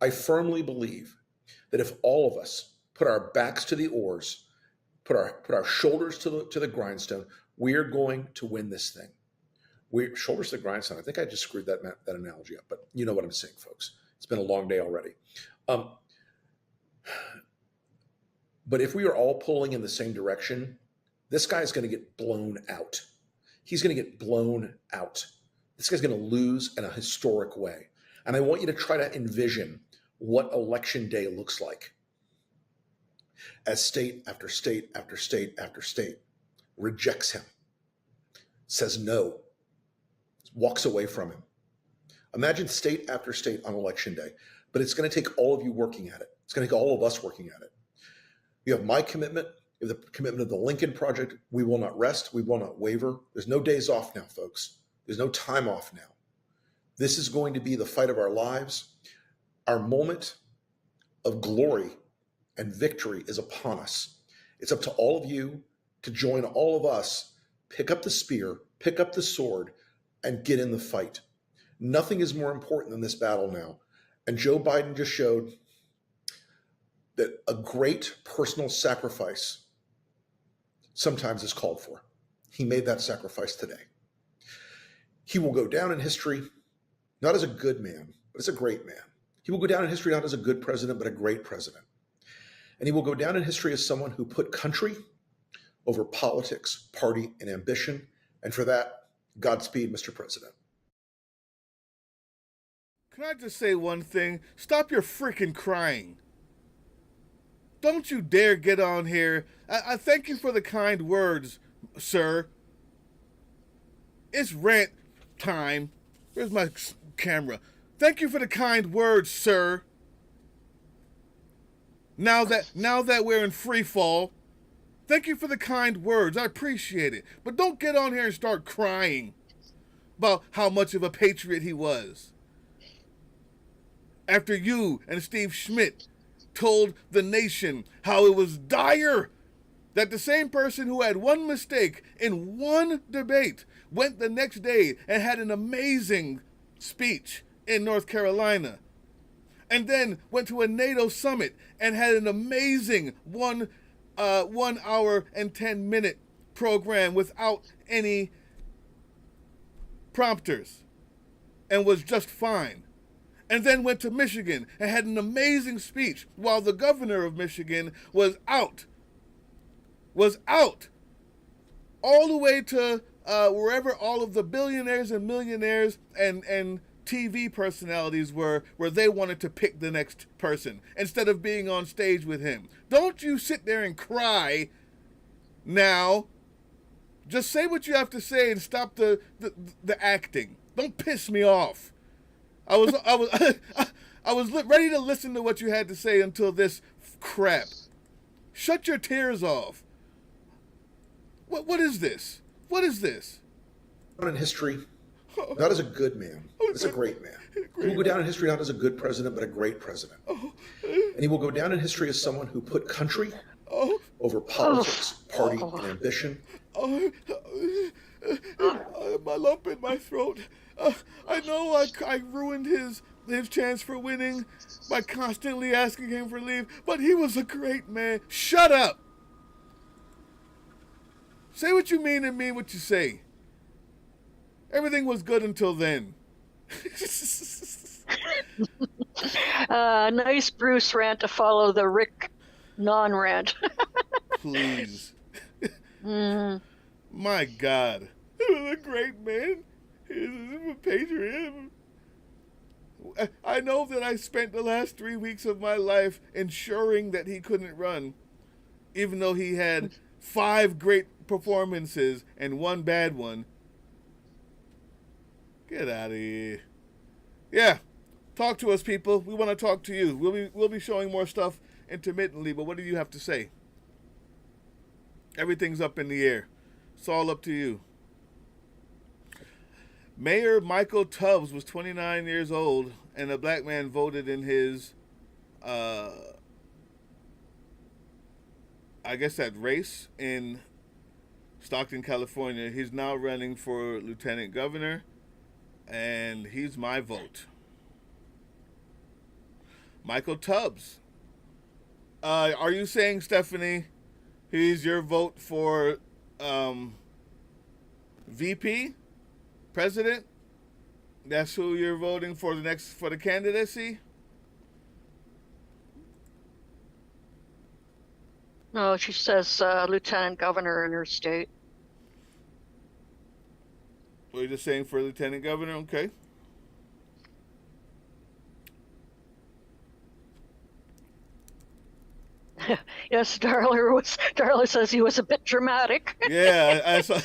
I firmly believe that if all of us put our backs to the oars, put our shoulders to the grindstone, we're going to win this thing. Shoulders to the grindstone. I think I just screwed that analogy up, but you know what I'm saying, folks. It's been a long day already. But if we are all pulling in the same direction, this guy is going to get blown out. He's going to get blown out. This guy's going to lose in a historic way. And I want you to try to envision what election day looks like as state after state after state after state rejects him, says no, walks away from him. Imagine state after state on election day, but it's going to take all of you working at it. It's going to take all of us working at it. You have my commitment, you have the commitment of the Lincoln Project. We will not rest. We will not waver. There's no days off now, folks. There's no time off now. This is going to be the fight of our lives. Our moment of glory and victory is upon us. It's up to all of you to join all of us, pick up the spear, pick up the sword, and get in the fight. Nothing is more important than this battle now. And Joe Biden just showed that a great personal sacrifice sometimes is called for. He made that sacrifice today. He will go down in history, not as a good man, but as a great man. He will go down in history not as a good president, but a great president. And he will go down in history as someone who put country over politics, party, and ambition. And for that, Godspeed, Mr. President. Can I just say one thing? Stop your freaking crying. Don't you dare get on here. I thank you for the kind words, sir. It's rant time. Where's my camera? Thank you for the kind words, sir. Now that we're in free fall, thank you for the kind words. I appreciate it. But don't get on here and start crying about how much of a patriot he was. After you and Steve Schmidt told the nation how it was dire that the same person who had one mistake in one debate went the next day and had an amazing speech in North Carolina, and then went to a NATO summit and had an amazing 1 hour and 10-minute program without any prompters and was just fine. And then went to Michigan and had an amazing speech while the governor of Michigan was out all the way to wherever all of the billionaires and millionaires and TV personalities were, where they wanted to pick the next person instead of being on stage with him. Don't you sit there and cry now. Just say what you have to say and stop the acting. Don't piss me off. I was ready to listen to what you had to say until this crap. Shut your tears off. What is this? What is this? In history, not as a good man, as a great man. He will go down in history not as a good president, but a great president. And he will go down in history as someone who put country over politics, party, and ambition. My lump in my throat. I know I ruined his chance for winning by constantly asking him for leave, but he was a great man. Shut up! Say what you mean and mean what you say. Everything was good until then. Nice Bruce rant to follow the Rick non-rant. Please. My God. He was a great man. He was a patriot. I know that I spent the last 3 weeks of my life ensuring that he couldn't run, even though he had 5 great performances and 1 bad one. Get out of here. Yeah, talk to us, people. We want to talk to you. We'll be showing more stuff intermittently, but what do you have to say? Everything's up in the air. It's all up to you. Mayor Michael Tubbs was 29 years old, and a black man voted in his, I guess that race in Stockton, California. He's now running for lieutenant governor, and he's my vote. Michael Tubbs. Are you saying, Stephanie, he's your vote for VP? President? That's who you're voting for the candidacy? No, she says lieutenant governor in her state. What are you just saying for lieutenant governor? Okay. Yes, Darla says he was a bit dramatic. Yeah, I saw.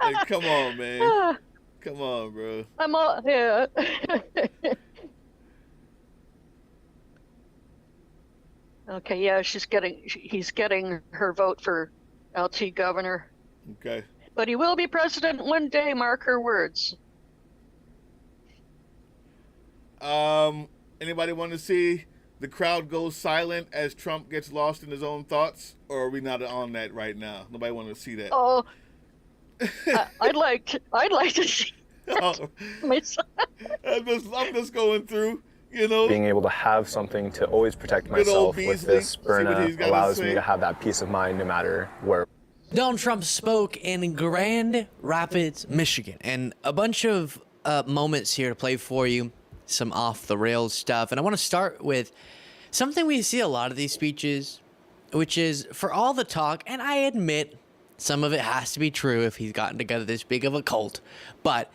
Like, come on, man. Come on, bro. I'm all, yeah. Okay, yeah, he's getting her vote for LT governor. Okay. But he will be president one day, mark her words. Anybody want to see the crowd go silent as Trump gets lost in his own thoughts? Or are we not on that right now? Nobody want to see that. Oh, I'd like to see that myself. I'm just going through, you know. Being able to have something to always protect myself with this Byrna allows me to have that peace of mind no matter where. Donald Trump spoke in Grand Rapids, Michigan, and a bunch of moments here to play for you, some off-the-rails stuff. And I want to start with something we see a lot of these speeches, which is for all the talk, and I admit some of it has to be true if he's gotten together this big of a cult, but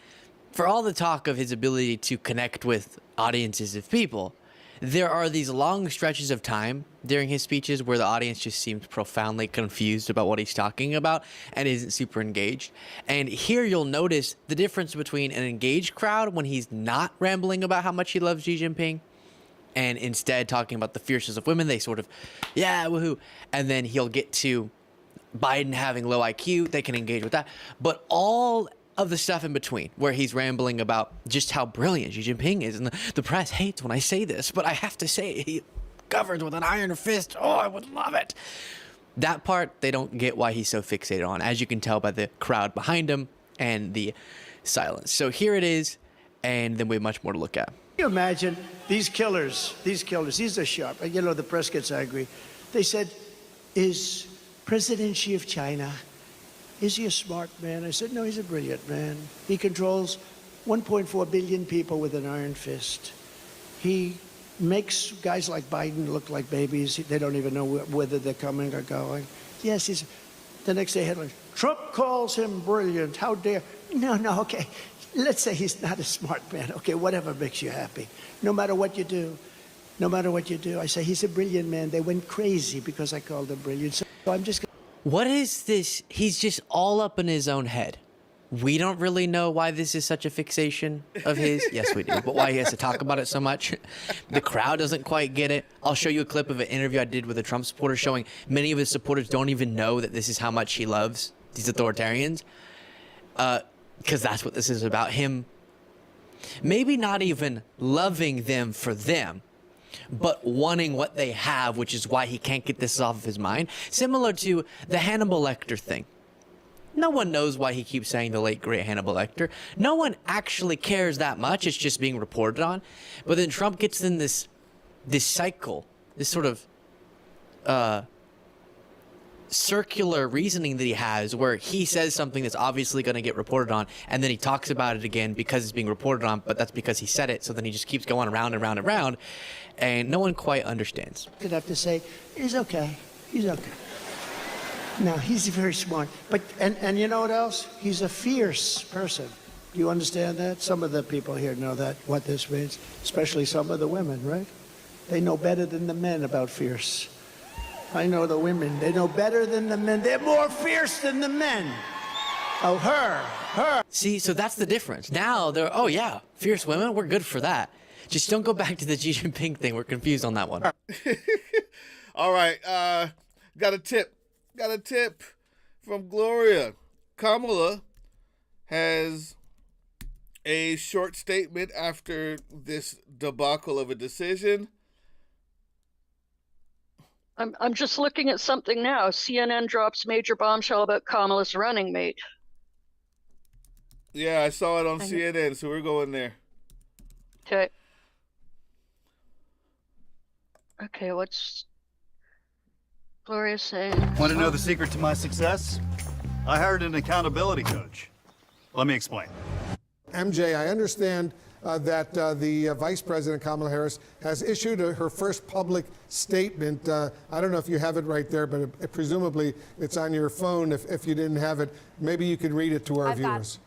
for all the talk of his ability to connect with audiences of people, there are these long stretches of time during his speeches where the audience just seems profoundly confused about what he's talking about and isn't super engaged. And here you'll notice the difference between an engaged crowd when he's not rambling about how much he loves Xi Jinping and instead talking about the fierceness of women. They sort of, yeah, woohoo. And then he'll get to Biden having low IQ. They can engage with that. But all of the stuff in between where he's rambling about just how brilliant Xi Jinping is, and the press hates when I say this, but I have to say he governs with an iron fist. Oh, I would love it. That part, they don't get why he's so fixated on, as you can tell by the crowd behind him and the silence. So here it is, and then we have much more to look at. Can you imagine these killers, these are sharp. You know, the press gets angry. They said, is President Xi of China, is he a smart man? I said, no, he's a brilliant man. He controls 1.4 billion people with an iron fist. He makes guys like Biden look like babies. They don't even know whether they're coming or going. Yes, he's the next day headline, Trump calls him brilliant. How dare? No, okay. Let's say he's not a smart man. Okay, whatever makes you happy. No matter what you do, I say he's a brilliant man. They went crazy because I called him brilliant. So I'm just gonna... What is this? He's just all up in his own head. We don't really know why this is such a fixation of his. Yes, we do. But why he has to talk about it so much. The crowd doesn't quite get it. I'll show you a clip of an interview I did with a Trump supporter showing many of his supporters don't even know that this is how much he loves these authoritarians. Because that's what this is about. Him maybe not even loving them for them, but wanting what they have, which is why he can't get this off of his mind. Similar to the Hannibal Lecter thing. No one knows why he keeps saying the late, great Hannibal Lecter. No one actually cares that much. It's just being reported on. But then Trump gets in this cycle, this sort of circular reasoning that he has where he says something that's obviously going to get reported on, and then he talks about it again because it's being reported on, but that's because he said it. So then he just keeps going around and round and round, and no one quite understands. I'd have to say, he's okay. No, he's very smart. But and you know what else? He's a fierce person. Do you understand that? Some of the people here know that, what this means, especially some of the women, right? They know better than the men about fierce. I know the women. They know better than the men. They're more fierce than the men. Oh, her. See, so that's the difference. Now they're, oh yeah, fierce women, we're good for that. Just don't go back to the Xi Jinping thing. We're confused on that one. All right. Got a tip from Gloria. Kamala has a short statement after this debacle of a decision. I'm just looking at something now. CNN drops major bombshell about Kamala's running mate. Yeah, I saw it on CNN, so we're going there. Okay, what's Gloria saying? Want to know the secret to my success? I hired an accountability coach. Let me explain. MJ, I understand that the Vice President Kamala Harris has issued her first public statement. I don't know if you have it right there, but presumably it's on your phone. If you didn't have it, maybe you could read it to our viewers.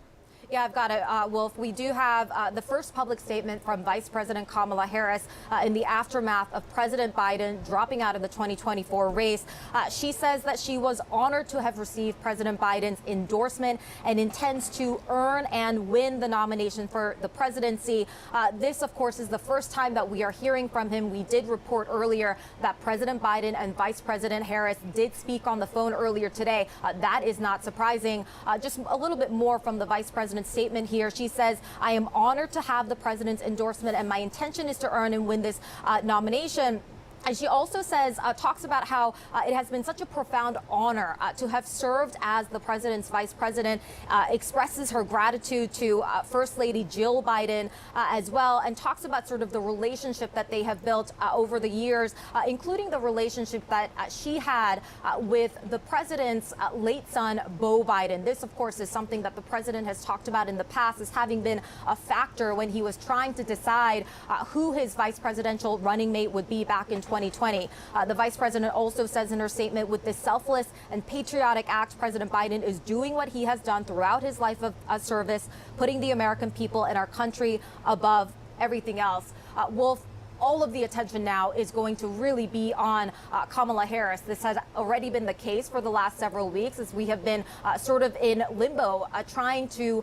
Yeah, I've got it, Wolf. We do have the first public statement from Vice President Kamala Harris in the aftermath of President Biden dropping out of the 2024 race. She says that she was honored to have received President Biden's endorsement and intends to earn and win the nomination for the presidency. This, of course, is the first time that we are hearing from him. We did report earlier that President Biden and Vice President Harris did speak on the phone earlier today. That is not surprising. Just a little bit more from the Vice President statement here. She says, I am honored to have the president's endorsement and my intention is to earn and win this nomination. And she also says, talks about how it has been such a profound honor to have served as the president's vice president, expresses her gratitude to First Lady Jill Biden as well, and talks about sort of the relationship that they have built over the years, including the relationship that she had with the president's late son, Beau Biden. This, of course, is something that the president has talked about in the past as having been a factor when he was trying to decide who his vice presidential running mate would be back in 2020. The vice president also says in her statement, with this selfless and patriotic act, President Biden is doing what he has done throughout his life of service, putting the American people and our country above everything else. Wolf, all of the attention now is going to really be on Kamala Harris. This has already been the case for the last several weeks as we have been sort of in limbo, trying to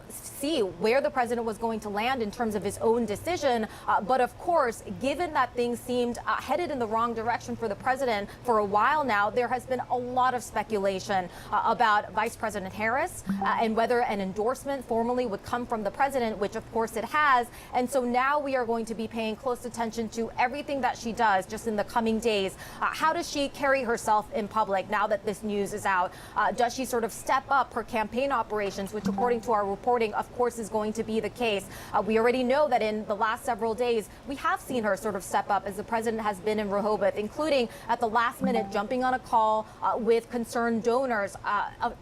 see where the president was going to land in terms of his own decision. But of course, given that things seemed headed in the wrong direction for the president for a while now, there has been a lot of speculation about Vice President Harris and whether an endorsement formally would come from the president, which of course it has. And so now we are going to be paying close attention to everything that she does just in the coming days. How does she carry herself in public now that this news is out? Does she sort of step up her campaign operations, which according to our reporting, of course, is going to be the case. We already know that in the last several days, we have seen her sort of step up as the president has been in Rehoboth, including at the last minute jumping on a call with concerned donors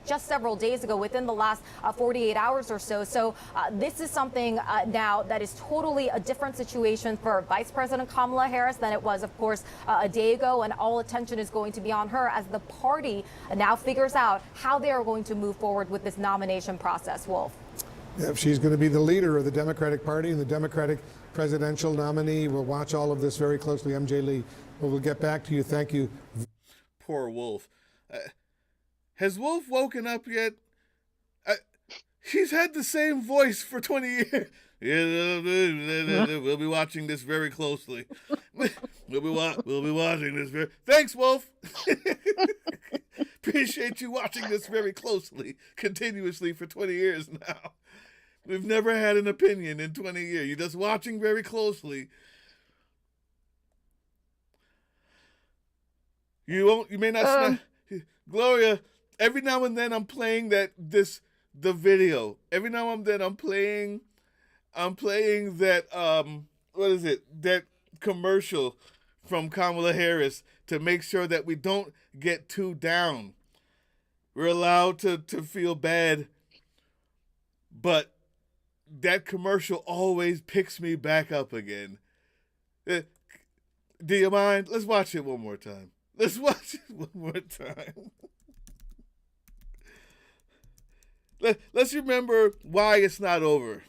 just several days ago, within the last 48 hours or so. So this is something now that is totally a different situation for Vice President Kamala Harris than it was, of course, a day ago, and all attention is going to be on her as the party now figures out how they are going to move forward with this nomination process. Wolf. Yeah, she's going to be the leader of the Democratic Party and the Democratic presidential nominee. We'll watch all of this very closely. MJ Lee, we'll get back to you. Thank you. Poor Wolf. Has Wolf woken up yet? She's had the same voice for 20 years. We'll be watching this very closely. We'll be watching this very... Thanks, Wolf. Appreciate you watching this very closely, continuously for 20 years now. We've never had an opinion in 20 years. You're just watching very closely. You may not... Gloria, every now and then I'm playing the video. Every now and then I'm playing that what is it? That commercial from Kamala Harris to make sure that we don't get too down. We're allowed to feel bad, but that commercial always picks me back up again. Do you mind? Let's watch it one more time. Let's watch it one more time. Let's remember why it's not over.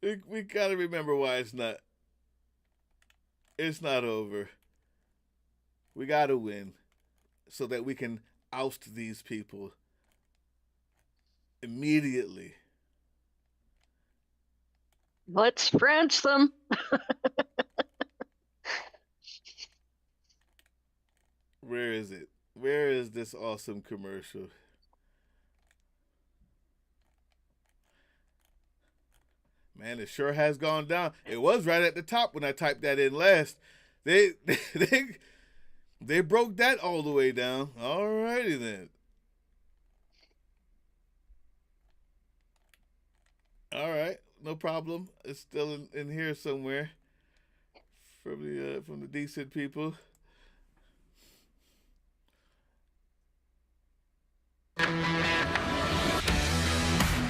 We gotta remember why it's not over. We gotta win so that we can oust these people immediately. Let's France them. Where is it? Where is this awesome commercial? Man, it sure has gone down. It was right at the top when I typed that in last. They broke that all the way down. All righty then. All right, no problem. It's still in here somewhere from the decent people.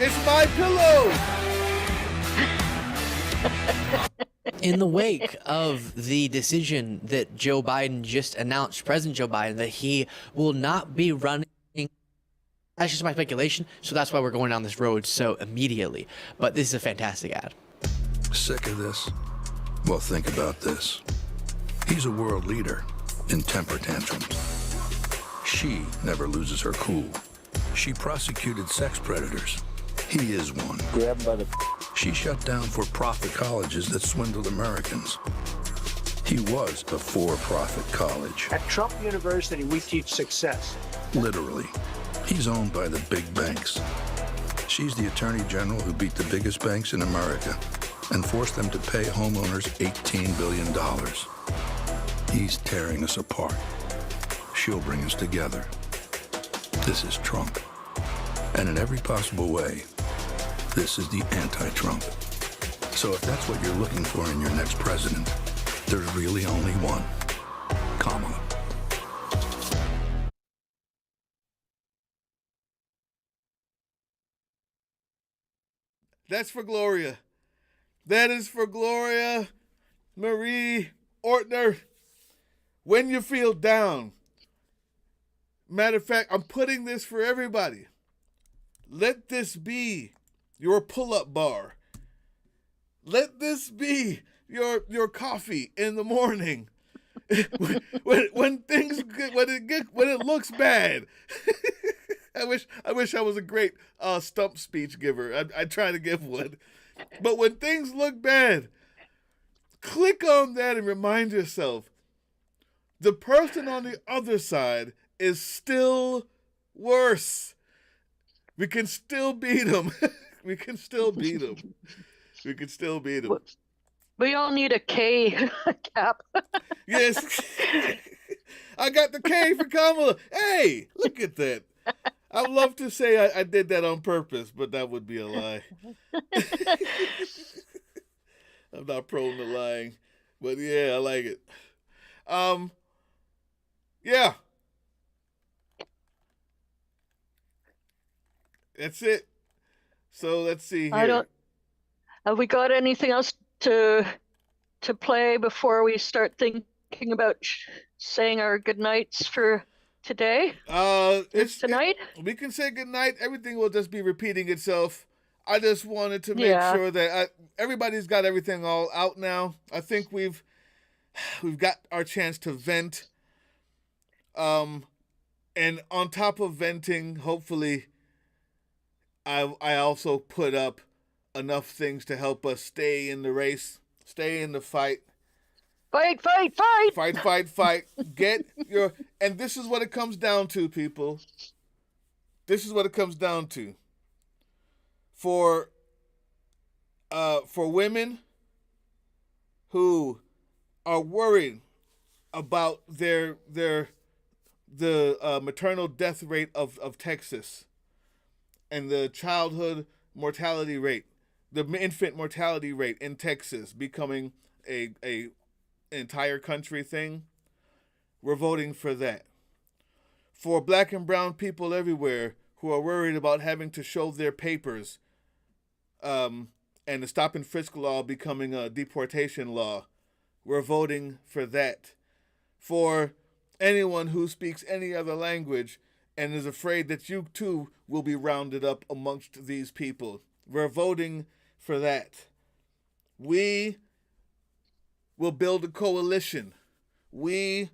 It's my pillow. In the wake of the decision that Joe Biden just announced, President Joe Biden, that he will not be running, that's just my speculation, so that's why we're going down this road so immediately. But this is a fantastic ad. Sick of this? Well, think about this. He's a world leader in temper tantrums. She never loses her cool. She prosecuted sex predators. He is one. Grab him by the... She shut down for-profit colleges that swindled Americans. He was a for-profit college. At Trump University, we teach success. Literally. He's owned by the big banks. She's the attorney general who beat the biggest banks in America and forced them to pay homeowners $18 billion. He's tearing us apart. She'll bring us together. This is Trump. And in every possible way, this is the anti-Trump. So if that's what you're looking for in your next president, there's really only one. Kamala. That's for Gloria. That is for Gloria Marie Ortner. When you feel down. Matter of fact, I'm putting this for everybody. Let this be your pull-up bar. Let this be your coffee in the morning. when it looks bad. I wish I was a great stump speech giver. I try to give one. But when things look bad, click on that and remind yourself, the person on the other side is still worse. We can still beat them. We can still beat them. We can still beat them. We all need a K cap. Yes. I got the K for Kamala. Hey, look at that. I'd love to say I did that on purpose, but that would be a lie. I'm not prone to lying. But yeah, I like it. Yeah. That's it. So let's see here. Have we got anything else to play before we start thinking about saying our goodnights for today? It's tonight. We can say goodnight. Everything will just be repeating itself. I just wanted to make sure that everybody's got everything all out now. I think we've got our chance to vent. And on top of venting, hopefully, I also put up enough things to help us stay in the race, stay in the fight. Fight, fight, fight! Fight, fight, fight. And this is what it comes down to, people. This is what it comes down to. For women who are worried about the maternal death rate of Texas and the childhood mortality rate, the infant mortality rate in Texas becoming a entire country thing, we're voting for that. For black and brown people everywhere who are worried about having to show their papers, and the stop and frisk law becoming a deportation law, we're voting for that. For anyone who speaks any other language and is afraid that you too will be rounded up amongst these people, we're voting for that. We will build a coalition. We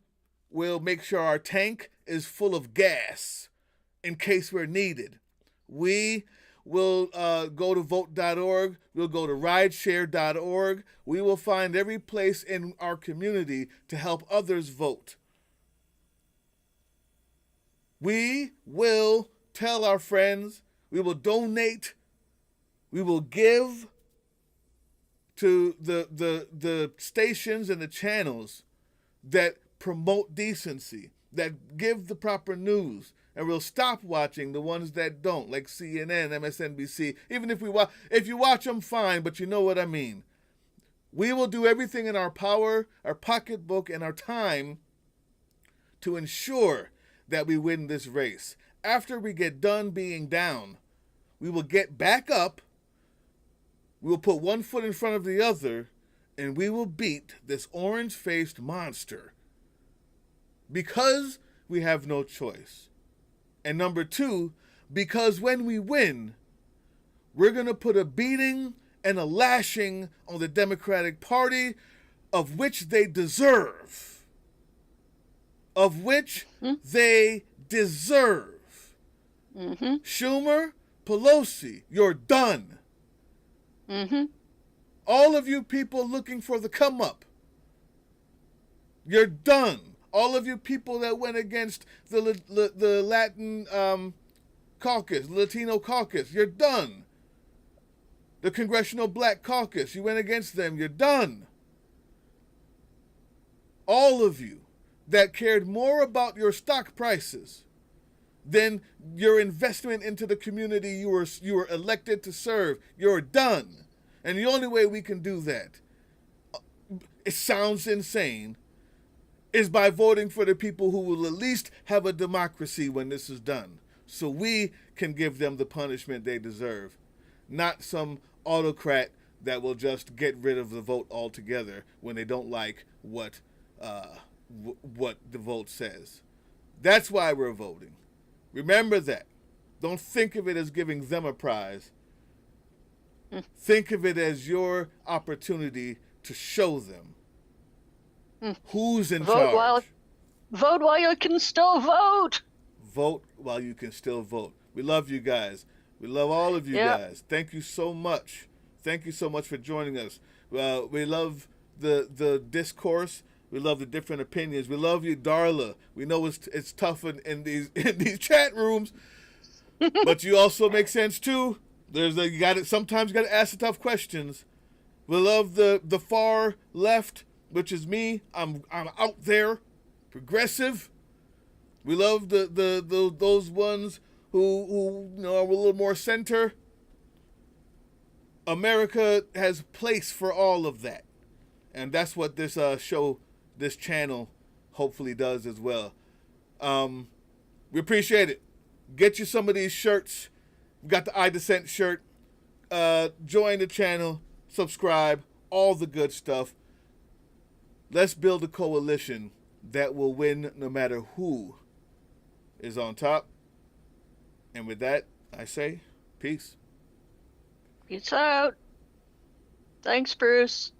will make sure our tank is full of gas in case we're needed. We will go to vote.org. We'll go to rideshare.org. We will find every place in our community to help others vote. We will tell our friends. We will donate. We will give to the stations and the channels that promote decency, that give the proper news, and we'll stop watching the ones that don't, like CNN, MSNBC. Even if you watch them, fine, but you know what I mean. We will do everything in our power, our pocketbook, and our time to ensure that we win this race. After we get done being down, we will get back up, we will put one foot in front of the other, and we will beat this orange-faced monster. Because we have no choice. And number two, because when we win, we're going to put a beating and a lashing on the Democratic Party of which they deserve. Of which they deserve. Schumer, Pelosi, you're done. All of you people looking for the come up, you're done. All of you people that went against the Latin caucus, Latino caucus, you're done. The Congressional Black Caucus, you went against them, you're done. All of you that cared more about your stock prices than your investment into the community you were elected to serve, you're done. And the only way we can do that, it sounds insane, is by voting for the people who will at least have a democracy when this is done. So we can give them the punishment they deserve. Not some autocrat that will just get rid of the vote altogether when they don't like what the vote says. That's why we're voting. Remember that. Don't think of it as giving them a prize. Think of it as your opportunity to show them who's in charge. Vote while you can still vote. Vote while you can still vote. We love you guys. We love all of you guys. Thank you so much. Thank you so much for joining us. We love the discourse. We love the different opinions. We love you, Darla. We know it's tough in these chat rooms, but you also make sense too. Sometimes you got to ask the tough questions. We love the far left, which is me. I'm out there, progressive. We love those ones who are a little more center. America has place for all of that, and that's what this show, this channel, hopefully does as well. We appreciate it. Get you some of these shirts. We got the I Dissent shirt. Join the channel. Subscribe. All the good stuff. Let's build a coalition that will win no matter who is on top. And with that, I say peace. Peace out. Thanks, Bruce.